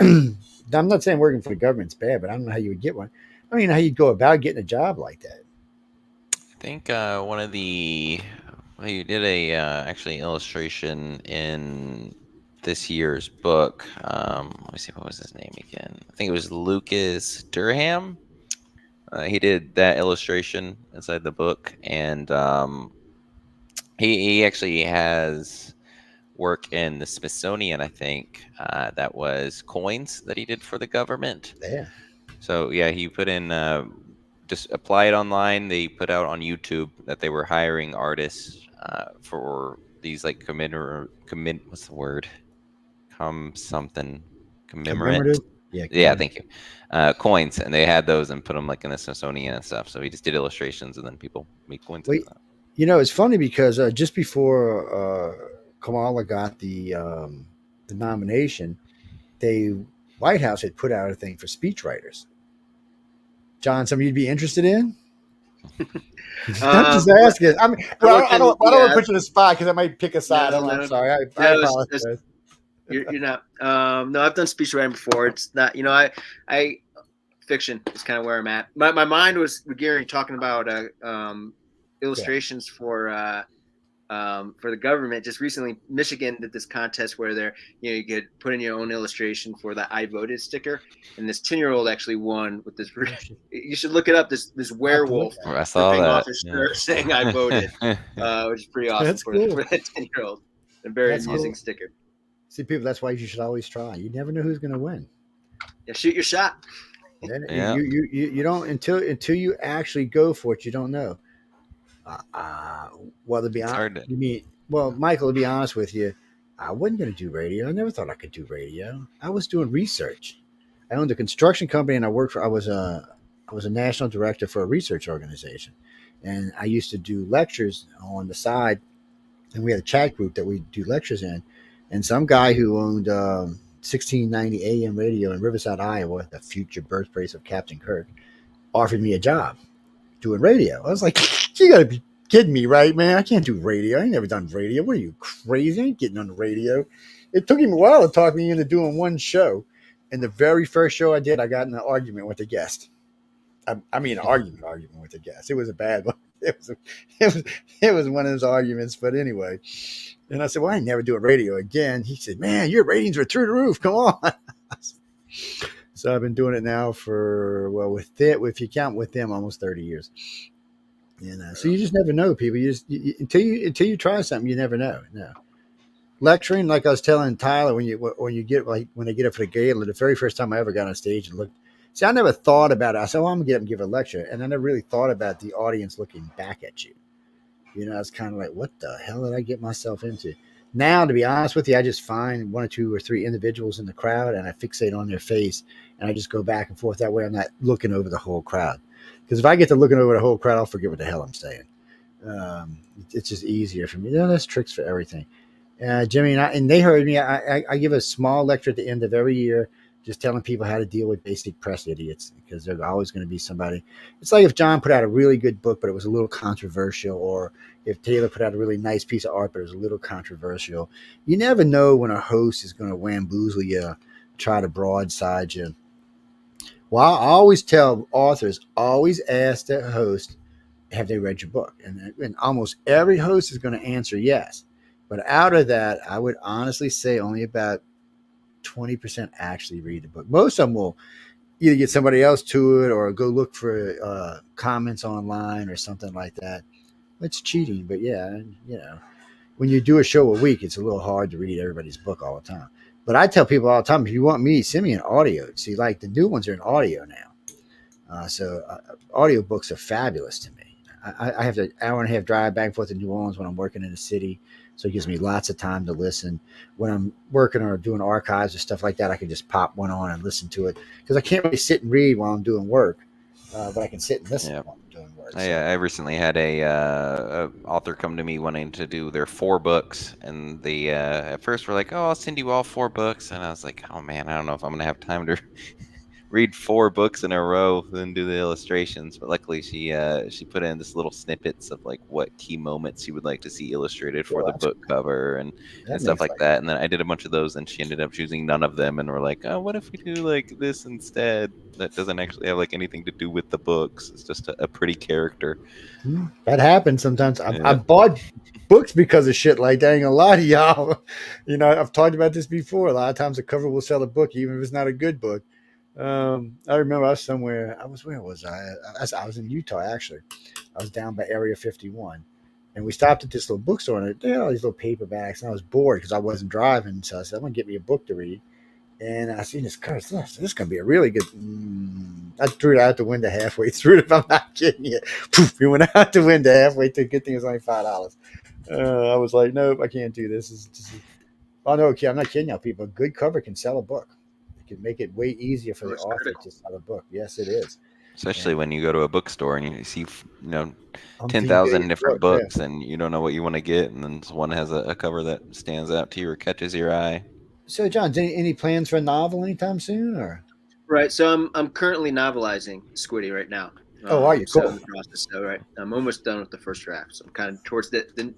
know. I'm not saying working for the government's bad, but I don't know how you would get one. I mean, how you'd go about getting a job like that. I think you did a actually illustration in this year's book. Let me see, what was his name again? I think it was Lucas Durham. He did that illustration inside the book, and he actually has work in the Smithsonian. I think that was coins that he did for the government. Yeah. So yeah, he put in just apply it online. They put out on YouTube that they were hiring artists for these like what's the word? Commemorate. Yeah, thank you. Coins, and they had those and put them like in the Smithsonian and stuff. So he just did illustrations, and then people make coins. Wait, it's funny because just before Kamala got the nomination, the White House had put out a thing for speechwriters. John, something you'd be interested in? I'm just asking. I mean, I don't want to put you in a spot because I might pick a side. I'm sorry. I apologize. You're not. No, I've done speech writing before. It's not. I fiction is kind of where I'm at. My mind was gearing talking about illustrations for the government. Just recently, Michigan did this contest where you could put in your own illustration for the "I voted" sticker, and this 10-year-old actually won with this. You should look it up. This werewolf I saw that off his shirt saying "I voted," which is pretty awesome for that 10-year-old. A very amusing sticker. See, people, that's why you should always try. You never know who's going to win. Yeah, shoot your shot. Yeah. You don't until you actually go for it. You don't know. Well, to be honest, Michael, to be honest with you, I wasn't going to do radio. I never thought I could do radio. I was doing research. I owned a construction company, and I was a national director for a research organization, and I used to do lectures on the side. And we had a chat group that we do lectures in. And some guy who owned 1690 AM radio in Riverside, Iowa, the future birthplace of Captain Kirk, offered me a job doing radio. I was like, you got to be kidding me, right, man? I can't do radio. I ain't never done radio. What are you, crazy? I ain't getting on the radio. It took him a while to talk me into doing one show. And the very first show I did, I got in an argument with a guest. I mean, an argument with a guest. It was a bad one. It was one of those arguments. But anyway. And I said, well, I ain't never doing radio again. He said, man, your ratings are through the roof. Come on. So I've been doing it now for, if you count with them, almost 30 years. And so you just never know, people. Until you try something, you never know. No. Lecturing, like I was telling Tyler, when they get up for the gala, the very first time I ever got on stage and looked. See, I never thought about it. I said, well, I'm going to get up and give a lecture. And I never really thought about the audience looking back at you. It's kind of like, what the hell did I get myself into? Now, to be honest with you, I just find one or two or three individuals in the crowd and I fixate on their face and I just go back and forth. That way I'm not looking over the whole crowd. Because if I get to looking over the whole crowd, I'll forget what the hell I'm saying. It's just easier for me. There's tricks for everything. Jimmy and they heard me. I give a small lecture at the end of every year, just telling people how to deal with basic press idiots, because there's always going to be somebody. It's like if John put out a really good book, but it was a little controversial, or if Taylor put out a really nice piece of art, but it was a little controversial. You never know when a host is going to wamboozle you, try to broadside you. Well, I always tell authors, always ask the host, have they read your book? And almost every host is going to answer yes. But out of that, I would honestly say only about 20% actually read the book. Most of them will either get somebody else to it or go look for comments online or something like that. It's cheating, but yeah, when you do a show a week, it's a little hard to read everybody's book all the time. But I tell people all the time, if you want me, send me an audio. See, like the new ones are in audio now. So audiobooks are fabulous to me. I have an hour and a half drive back and forth to New Orleans when I'm working in the city. So it gives me lots of time to listen. When I'm working or doing archives or stuff like that, I can just pop one on and listen to it. Because I can't really sit and read while I'm doing work. But I can sit and listen while I'm doing work. I recently had a author come to me wanting to do their 4 books. And they at first were like, oh, I'll send you all 4 books. And I was like, oh, man, I don't know if I'm going to have time to read 4 books in a row, then do the illustrations. But luckily, she put in this little snippets of like what key moments she would like to see illustrated for the book cover and stuff like that. And then I did a bunch of those, and she ended up choosing none of them. And we're like, oh, what if we do like this instead? That doesn't actually have like anything to do with the books. It's just a pretty character. That happens sometimes. I bought books because of shit like that. I ain't gonna lie to y'all. I've talked about this before. A lot of times the cover will sell a book, even if it's not a good book. I remember I was somewhere. Where was I? I was in Utah, actually. I was down by Area 51, and we stopped at this little bookstore, and they had all these little paperbacks, and I was bored because I wasn't driving, so I said, I'm gonna get me a book to read. And I seen this cover. This is gonna be a really good. I threw it out the window halfway through it. If I'm not kidding you, poof! It went out the window halfway through. Good thing it was only $5. I was like, nope, I can't do this. Oh no, okay, I'm not kidding y'all, people. A good cover can sell a book. Can make it way easier for the author to sell a book. Yes, it is. Especially when you go to a bookstore and you see, 10,000 different books, and you don't know what you want to get, and then one has a cover that stands out to you or catches your eye. So, John, any plans for a novel anytime soon, or? Right. So I'm currently novelizing Squiddy right now. Are you? Cool. In the process, so right, I'm almost done with the first draft, so I'm kind of towards the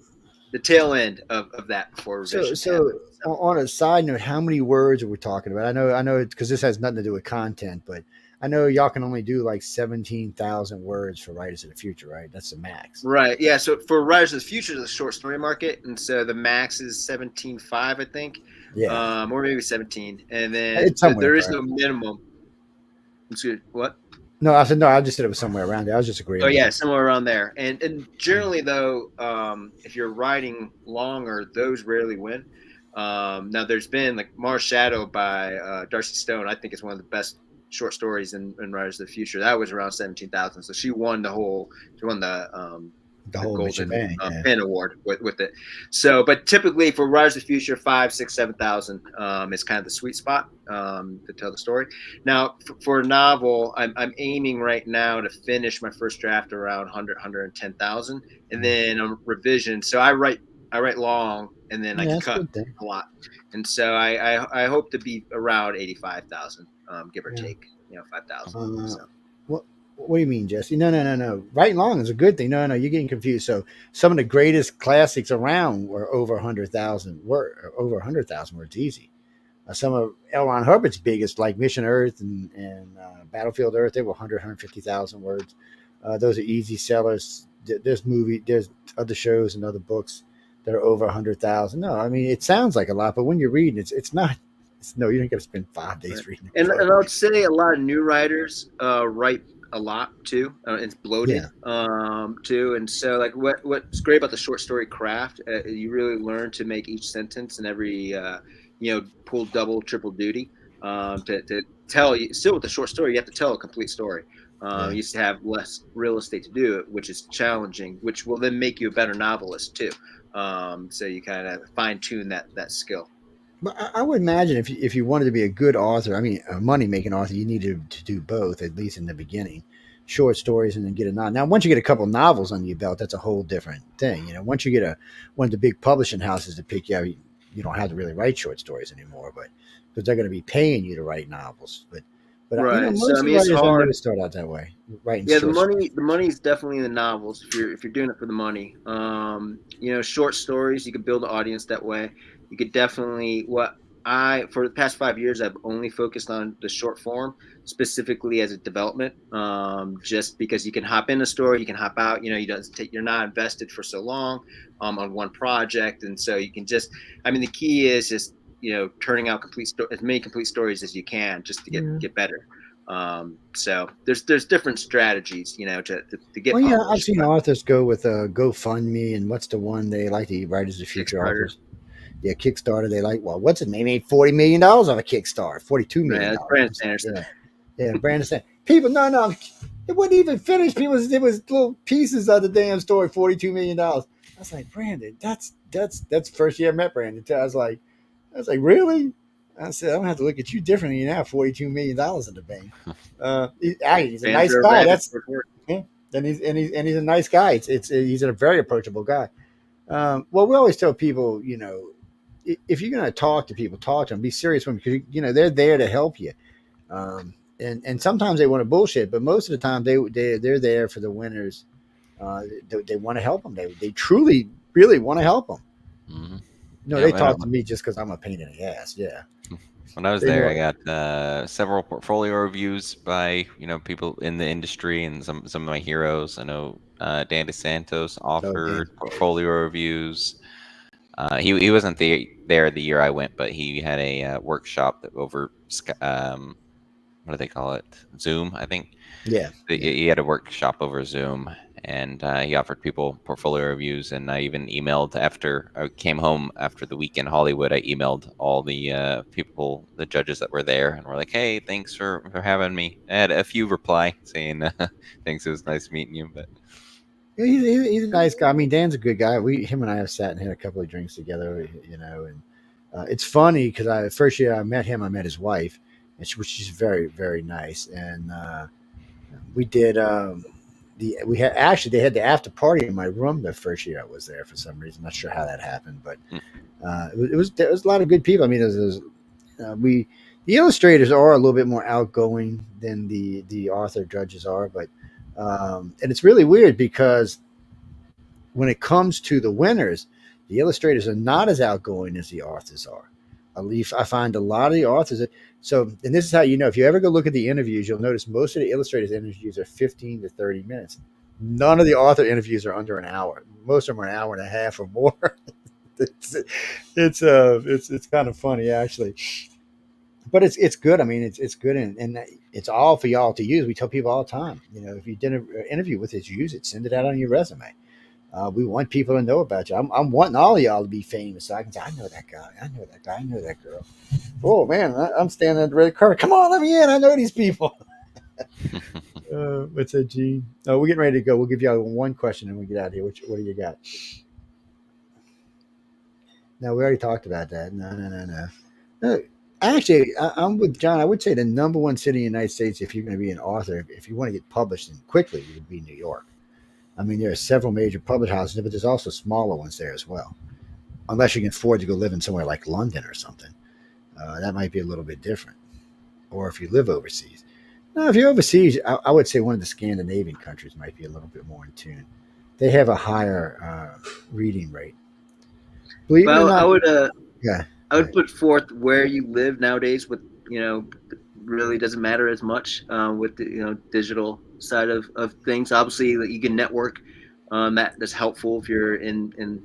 tail end of that before revision. So on a side note, how many words are we talking about? I know because this has nothing to do with content, but I know y'all can only do like 17,000 words for Writers of the Future, right? That's the max. Right. Yeah. So for Writers of the Future, the short story market, and so the max is 17.5, I think. Yeah. Or maybe 17, and then there is no minimum. What? No, I said no. I just said it was somewhere around there. I was just agreeing. Oh yeah, somewhere around there. And generally though, if you're writing longer, those rarely win. Now there's been like Mars Shadow by Darcy Stone. I think it's one of the best short stories in Writers of the Future. That was around 17,000. So she won the whole Golden Pen Award with it. So, but typically for Writers of the Future, 5,000, 6,000, 7,000 is kind of the sweet spot to tell the story. Now, for a novel, I'm aiming right now to finish my first draft around 100, 110,000, and then a revision. So I write long, and then I can cut a lot. And so I hope to be around 85,000, give or take, 5,000. So. What do you mean, Jesse? No. Writing long is a good thing. No, you're getting confused. So some of the greatest classics around were over 100,000 words easy. Some of L. Ron Hubbard's biggest, like Mission Earth and Battlefield Earth, they were 100, 150,000 words. Those are easy sellers. There's other shows and other books that are over 100,000. No, I mean, it sounds like a lot, but when you're reading, it's not. You don't got to spend 5 days reading. And I would say a lot of new writers write a lot too. It's bloated too, and so like what's great about the short story craft, you really learn to make each sentence and every pull double, triple duty to tell you. Still with the short story, you have to tell a complete story. You used to have less real estate to do it, which is challenging, which will then make you a better novelist too. So you kind of fine tune that skill. But I would imagine if you wanted to be a good author, I mean, a money-making author, you needed to do both, at least in the beginning. short stories and then get a novel. Now, once you get a couple novels under your belt, that's a whole different thing. You know, once you get one of the big publishing houses to pick you up, you don't have to really write short stories anymore, but because they're going to be paying you to write novels. But you know, Right. So most I of the mean, it's writers don't hard. really start out that way, writing Yeah, short stories. the money is definitely in the novels if you're doing it for the money. You know, short stories, you can build an audience that way. You could definitely for the past 5 years I've only focused on the short form, specifically as a development. Just because you can hop in a story, you can hop out. You know, you're not invested for so long on one project, and so you can just. I mean, the key is just turning out as many complete stories as you can, just to Yeah. get better. So there's different strategies, to get Well, yeah, I've published. seen authors go with GoFundMe, and what's the one they like? The Writers of Future Kickstarter. authors. Yeah, Kickstarter. They like. Well, what's it? They made $40 million on a Kickstarter. $42 million. Yeah, that's Bryan Sanderson. Yeah, Brandon said, people, no, it wouldn't even finish. People, it was little pieces of the damn story. $42 million. I was like, Brandon, that's the first year I met Brandon. I was like, really? I said, I'm gonna have to look at you differently now. $42 million in the bank. He's a nice guy. Yeah. And he's a nice guy. He's a very approachable guy. Well, we always tell people, if you're gonna talk to people, talk to them. Be serious with them because they're there to help you. And sometimes they want to bullshit, but most of the time they're there for the winners. They want to help them. They truly, really want to help them. Mm-hmm. No, they talk to me just because I'm a pain in the ass. Yeah. When I was there, I got several portfolio reviews by people in the industry and some of my heroes. I know Dan DeSantos offered portfolio reviews. He wasn't there the year I went, but he had a workshop that over what do they call it? Zoom, I think. Yeah. He had a workshop over Zoom, and he offered people portfolio reviews. And I even emailed after I came home after the week in Hollywood. I emailed all the people, the judges that were there, and were like, "Hey, thanks for having me." I had a few reply saying, "Thanks, it was nice meeting you." But yeah, he's a nice guy. I mean, Dan's a good guy. Him and I have sat and had a couple of drinks together, and it's funny because first year I met him, I met his wife, and she's very, very nice. And we did they had the after party in my room the first year I was there for some reason. Not sure how that happened, but there was a lot of good people. I mean, the illustrators are a little bit more outgoing than the author judges are, but and it's really weird because when it comes to the winners, the illustrators are not as outgoing as the authors are. At least I find a lot of the authors. And this is how you know. If you ever go look at the interviews, you'll notice most of the illustrators' interviews are 15 to 30 minutes. None of the author interviews are under an hour. Most of them are an hour and a half or more. It's kind of funny actually, but it's good. I mean, it's good and it's all for y'all to use. We tell people all the time. If you did an interview with us, use it. Send it out on your resume. We want people to know about you. I'm wanting all of y'all to be famous so I can say, I know that guy. I know that guy. I know that girl. Oh, man, I'm standing at the red carpet. Come on, let me in. I know these people. What's that, Gene? Oh, we're getting ready to go. We'll give y'all one question and we get out of here. What do you got? No, we already talked about that. No. Actually, I'm with John. I would say the number one city in the United States, if you're going to be an author, if you want to get published and quickly, it would be New York. I mean, there are several major publishing houses, but there's also smaller ones there as well. Unless you can afford to go live in somewhere like London or something. That might be a little bit different. Or if you live overseas. No, if you're overseas, I would say one of the Scandinavian countries might be a little bit more in tune. They have a higher reading rate. Believe it or not, I would put forth where you live nowadays with, really doesn't matter as much with the, digital side of things. Obviously, you can network. That's helpful if you're in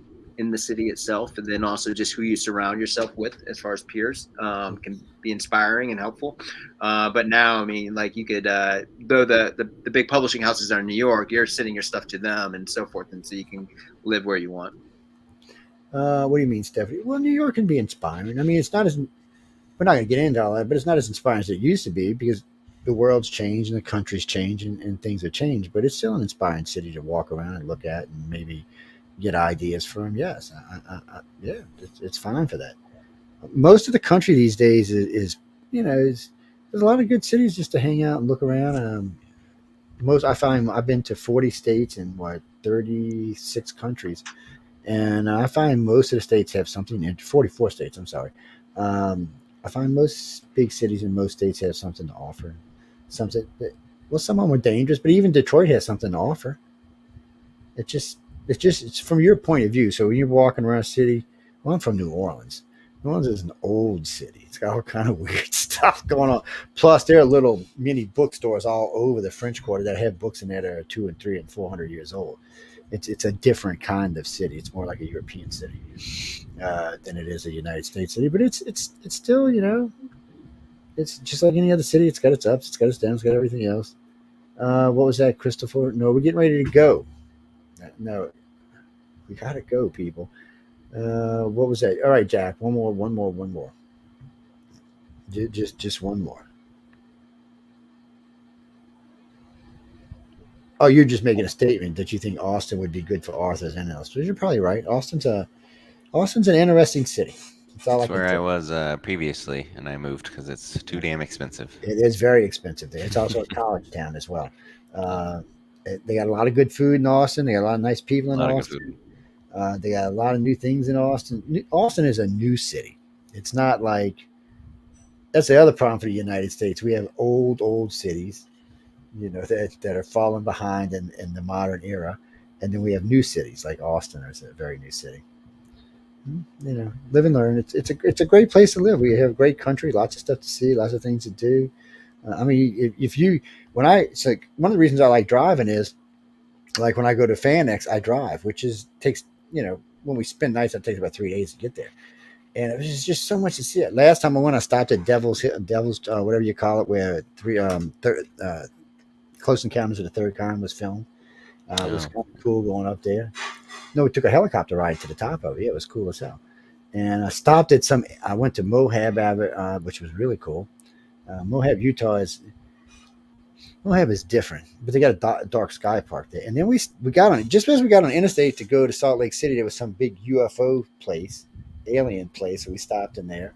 the city itself, and then also just who you surround yourself with as far as peers can be inspiring and helpful. But now, I mean, like you could, though the big publishing houses are in New York, you're sending your stuff to them and so forth, and so you can live where you want. What do you mean, Stephanie? Well, New York can be inspiring. I mean, it's not as, we're not going to get into all that, but it's not as inspiring as it used to be because the world's changed and the country's changed and things have changed, but it's still an inspiring city to walk around and look at and maybe get ideas from. Yes. Yeah, it's fine for that. Most of the country these days is there's a lot of good cities just to hang out and look around. most I find I've been to 40 states and 36 countries, and I find most of the states have something. In 44 states, I'm sorry. Um, I find most big cities in most states have something to offer. Something that, well, some of them are dangerous, but even Detroit has something to offer. It just it's from your point of view. So when you're walking around a city, well, I'm from New Orleans. New Orleans is an old city. It's got all kind of weird stuff going on. Plus, there are little mini bookstores all over the French Quarter that have books in there that are 200 and 300 and 400 years old. It's a different kind of city. It's more like a European city than it is a United States city. But it's still, it's just like any other city. It's got its ups, it's got its downs, it's got everything else. What was that, Christopher? No, we're getting ready to go. No, we gotta go, people. What was that? All right, Jack. One more. Just one more. Oh, you're just making a statement that you think Austin would be good for authors and illustrators. You're probably right. Austin's an interesting city. That's all I That's can where tell I you. was previously, and I moved because it's too damn expensive. It is very expensive there. It's also a college town as well. Uh, they got a lot of good food in Austin. They got a lot of nice people A in lot of good Austin. food. They got a lot of new things in Austin. Austin is a new city. It's not like that's the other problem for the United States. We have old cities, that are falling behind in the modern era, and then we have new cities like Austin is a very new city. Live and learn. It's a great place to live. We have a great country, lots of stuff to see, lots of things to do. I mean, if you when I it's like one of the reasons I like driving is like when I go to FanX, I drive, which is takes when we spend nights, it takes about 3 days to get there, and it was just so much to see. It. Last time I went, I stopped at Devil's whatever you call it, where Close Encounters of the Third Kind was filmed. It was Oh, kind of cool going up there. No, we took a helicopter ride to the top of it. It was cool as hell. And I stopped at I went to Moab, which was really cool. Moab, Utah Moab is different, but they got a dark sky park there. And then we got on just as we got on interstate to go to Salt Lake City. There was some big UFO place, alien place, so we stopped in there.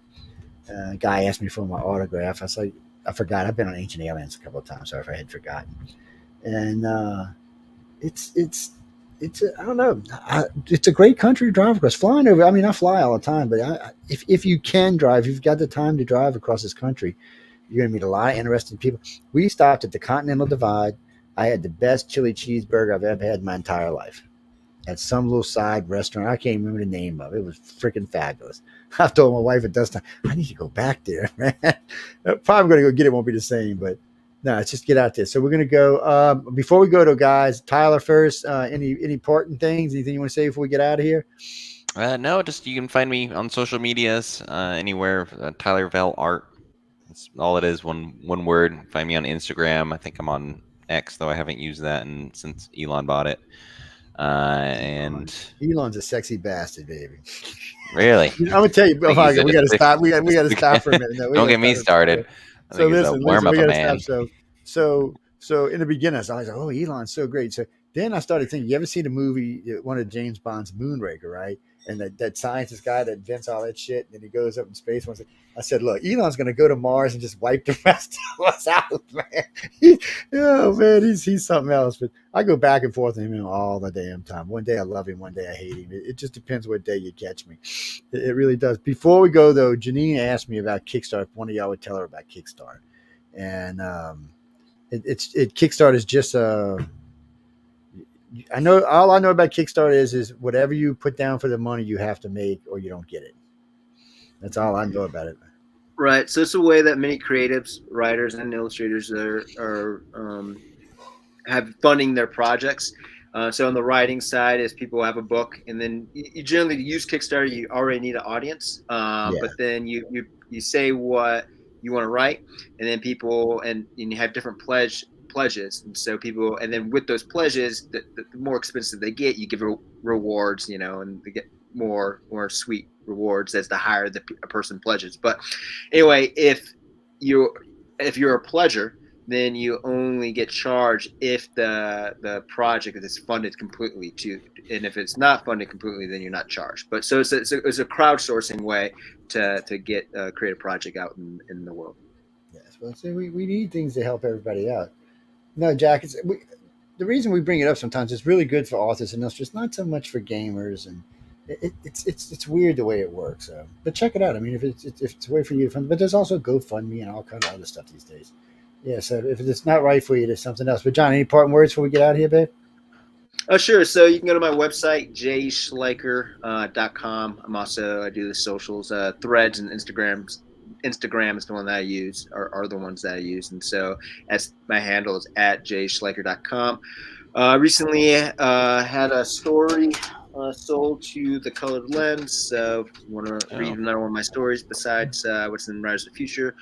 A guy asked me for my autograph. I was like, I forgot. I've been on Ancient Aliens a couple of times. Sorry if I had forgotten. And I don't know. It's a great country to drive across. Flying over, I mean, I fly all the time, but if you can drive, if you've got the time to drive across this country, you're going to meet a lot of interesting people. We stopped at the Continental Divide. I had the best chili cheeseburger I've ever had in my entire life at some little side restaurant. I can't remember the name of it. It was freaking fabulous. I've told my wife at this time, I need to go back there, man. I'm probably going to go get it. Won't be the same, but no, let's just get out there. So we're going to go. Before we go to guys, Tyler first. Any important things? Anything you want to say before we get out of here? no, just you can find me on social medias anywhere. Tyler Vail Art. That's all it is. One word. Find me on Instagram. I think I'm on X, though I haven't used that since Elon bought it. And Elon's a sexy bastard, baby. really, I'm gonna tell you, I think he's we got to stop. We got to just- stop for a minute. No, we Don't gotta get me stop. started. I So think he's a worm of we a got to man. stop. So in the beginning, I was like, oh, Elon's so great. So then I started thinking, you ever see the movie, one of James Bond's Moonraker, right? And that scientist guy that invents all that shit, and then he goes up in space. I said, look, Elon's going to go to Mars and just wipe the rest of us out, man. He's something else. But I go back and forth with him all the damn time. One day I love him, one day I hate him. It just depends what day you catch me. It really does. Before we go, though, Janine asked me about Kickstarter. If one of y'all would tell her about Kickstarter. And Kickstarter is just I know all I know about Kickstarter is whatever you put down for the money you have to make or you don't get it. That's all I know about it. Right. So it's a way that many creatives, writers, and illustrators have funding their projects. So on the writing side, is people have a book, and then you generally use Kickstarter. You already need an audience, but then you say what you want to write, and then people and you have different pledges, and so people, and then with those pledges, the more expensive they get, you give rewards, and they get more sweet rewards as the higher a person pledges. But anyway, if you're a pledger, then you only get charged if the project is funded completely and if it's not funded completely, then you're not charged. But so it's a crowdsourcing way to get a creative project out in the world. Yes, well, see, we need things to help everybody out. No, Jack. The reason we bring it up sometimes is really good for authors and illustrators, not so much for gamers, and it's weird the way it works. But check it out. I mean, if it's a way for you to fund, but there's also GoFundMe and all kind of other stuff these days. Yeah. So if it's not right for you, there's something else. But John, any parting words before we get out of here, babe? Oh, sure. So you can go to my website, jschleicher.com. I do the socials, Threads and Instagrams. Instagram is the one that I use, or are the ones that I use. And so as my handle is at jschleicher.com. Recently had a story sold to the Colored Lens. So if you want to read another one of my stories besides what's in Writers of the Future,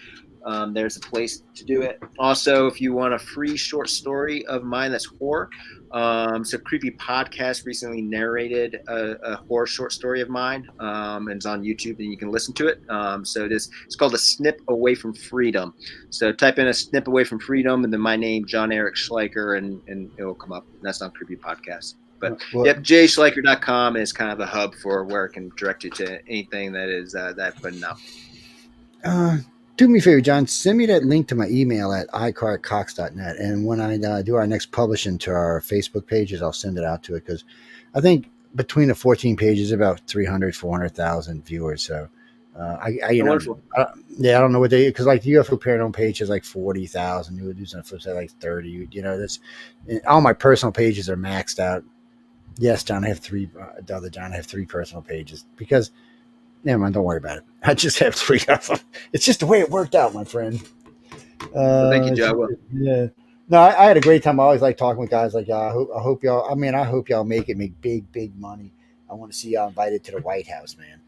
there's a place to do it. Also, if you want a free short story of mine that's horror, so Creepy Podcast recently narrated a horror short story of mine, and it's on YouTube, and you can listen to it. So it's called A Snip Away from Freedom. So type in A Snip Away from Freedom, and then my name, John Eric Schleicher, and it will come up. And that's on Creepy Podcast. But yep, jschleicher.com is kind of the hub for where it can direct you to anything that is that I'm putting out. Do me a favor, John. Send me that link to my email at icar@cox.net. And when I do our next publishing to our Facebook pages, I'll send it out to it, because I think between the 14 pages, about 400,000 viewers. So I don't know what they, because like the UFO Paranormal page is like 40,000. You would do something for like 30. That's all my personal pages are maxed out. Yes, John, I have three. The other John, I have 3 personal pages because. Never mind, don't worry about it. I just have 3 of them. It's just the way it worked out, my friend. Thank you, Joe. Yeah. No, I had a great time. I always like talking with guys like y'all. I hope y'all. I hope y'all make big money. I want to see y'all invited to the White House, man,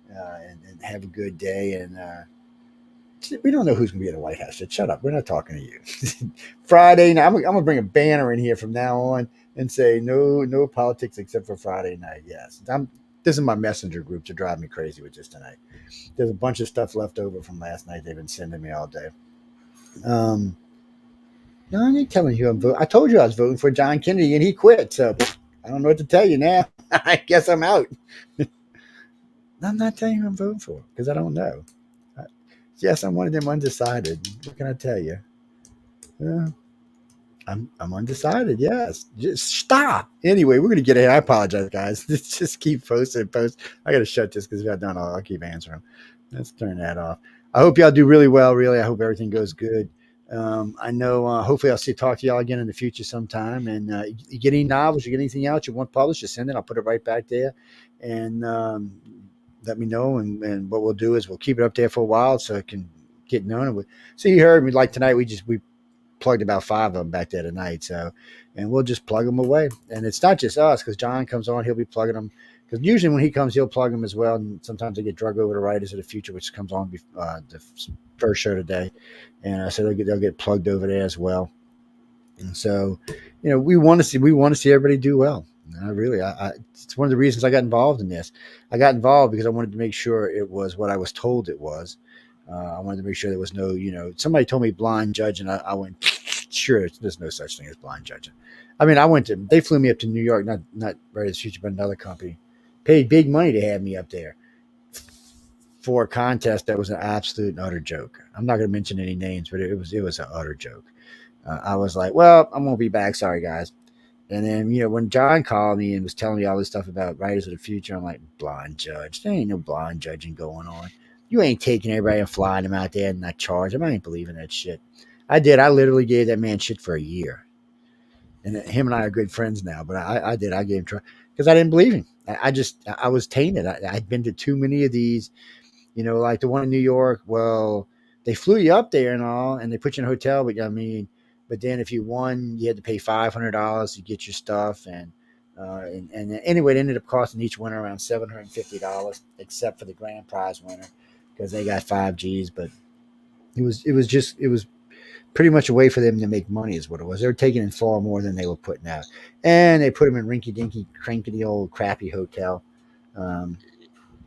and have a good day. And we don't know who's going to be at the White House. So shut up. We're not talking to you. Friday night. I'm going to bring a banner in here from now on and say no politics except for Friday night. Yes, This is my messenger group to drive me crazy with this tonight. There's a bunch of stuff left over from last night. They've been sending me all day. No, I ain't telling you I'm voting. I told you I was voting for John Kennedy and he quit. So I don't know what to tell you now. I guess I'm out. I'm not telling you I'm voting for because I don't know. Yes, I'm one of them undecided. What can I tell you? I'm undecided. Yes, just stop. Anyway, we're gonna get ahead. I apologize, guys. Just keep posting. I gotta shut this because if I'm done, I'll keep answering. Let's turn that off. I hope y'all do really well. Really, I hope everything goes good. I know. Hopefully, I'll talk to y'all again in the future sometime. And you get any novels, you get anything out you want published, just send it. I'll put it right back there, and let me know. And what we'll do is we'll keep it up there for a while so it can get known. So you heard me like tonight. We plugged about 5 of them back there tonight. So, and we'll just plug them away. And it's not just us, because John comes on, he'll be plugging them. Because usually when he comes, he'll plug them as well. And sometimes they get drug over to Writers of the Future, which comes on the first show today. And so they'll get plugged over there as well. And so, we want to see everybody do well. It's one of the reasons I got involved in this. I got involved because I wanted to make sure it was what I was told it was. I wanted to make sure there was no, somebody told me blind judging. I went, sure, there's no such thing as blind judging. I mean, they flew me up to New York, not Writers of the Future, but another company, paid big money to have me up there for a contest that was an absolute and utter joke. I'm not going to mention any names, but it was an utter joke. I was like, well, I'm going to be back. Sorry, guys. And then, when John called me and was telling me all this stuff about Writers of the Future, I'm like, blind judge. There ain't no blind judging going on. You ain't taking everybody and flying them out there and not charge them. I ain't believing that shit. I did. I literally gave that man shit for a year. And him and I are good friends now, but I did. I gave him trouble because I didn't believe him. I was tainted. I'd been to too many of these, like the one in New York. Well, they flew you up there and all, and they put you in a hotel, but then if you won, you had to pay $500 to get your stuff. And anyway, it ended up costing each winner around $750, except for the grand prize winner, because they got 5 G's. But it was pretty much a way for them to make money is what it was. They were taking in far more than they were putting out. And they put them in rinky-dinky, crankety old crappy hotel.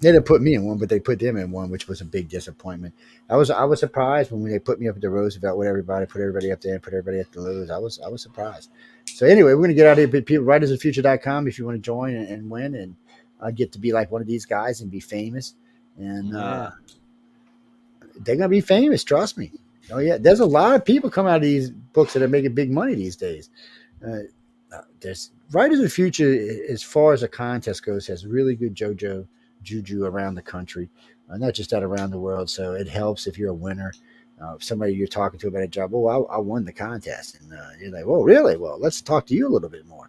They didn't put me in one, but they put them in one, which was a big disappointment. I was surprised when they put me up at the Roosevelt with everybody, put everybody up there and put everybody at the Lowe's. I was surprised. So anyway, we're going to get out of here. People, writersofthefuture.com if you want to join and win and get to be like one of these guys and be famous. And they're going to be famous, trust me. Oh, yeah. There's a lot of people come out of these books that are making big money these days. There's Writers of the Future, as far as a contest goes, has really good juju around the country, not just that, around the world. So it helps if you're a winner. If somebody you're talking to about a job, oh, I won the contest, and you're like, oh, really? Well, let's talk to you a little bit more.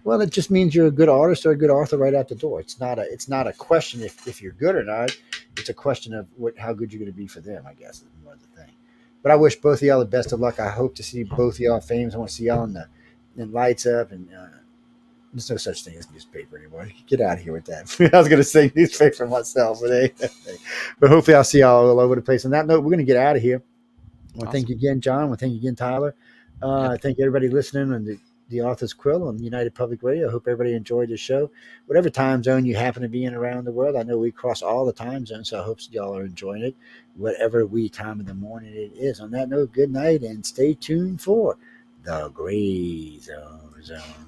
Well, it just means you're a good artist or a good author right out the door. It's not a question if you're good or not. It's a question of how good you're going to be for them, I guess, is more the thing. But I wish both of y'all the best of luck. I hope to see both of y'all famous. I want to see y'all in Lights Up, and there's no such thing as newspaper anymore. Get out of here with that. I was going to say newspaper myself, but hopefully I'll see y'all all over the place. On that note, we're going to get out of here. I want to thank you again, John. I want to thank you again, Tyler. Thank everybody listening on the Author's Quill on United Public Radio. I hope everybody enjoyed the show. Whatever time zone you happen to be in around the world, I know we cross all the time zones, so I hope y'all are enjoying it, whatever time of the morning it is. On that note, good night, and stay tuned for the Gray Zone.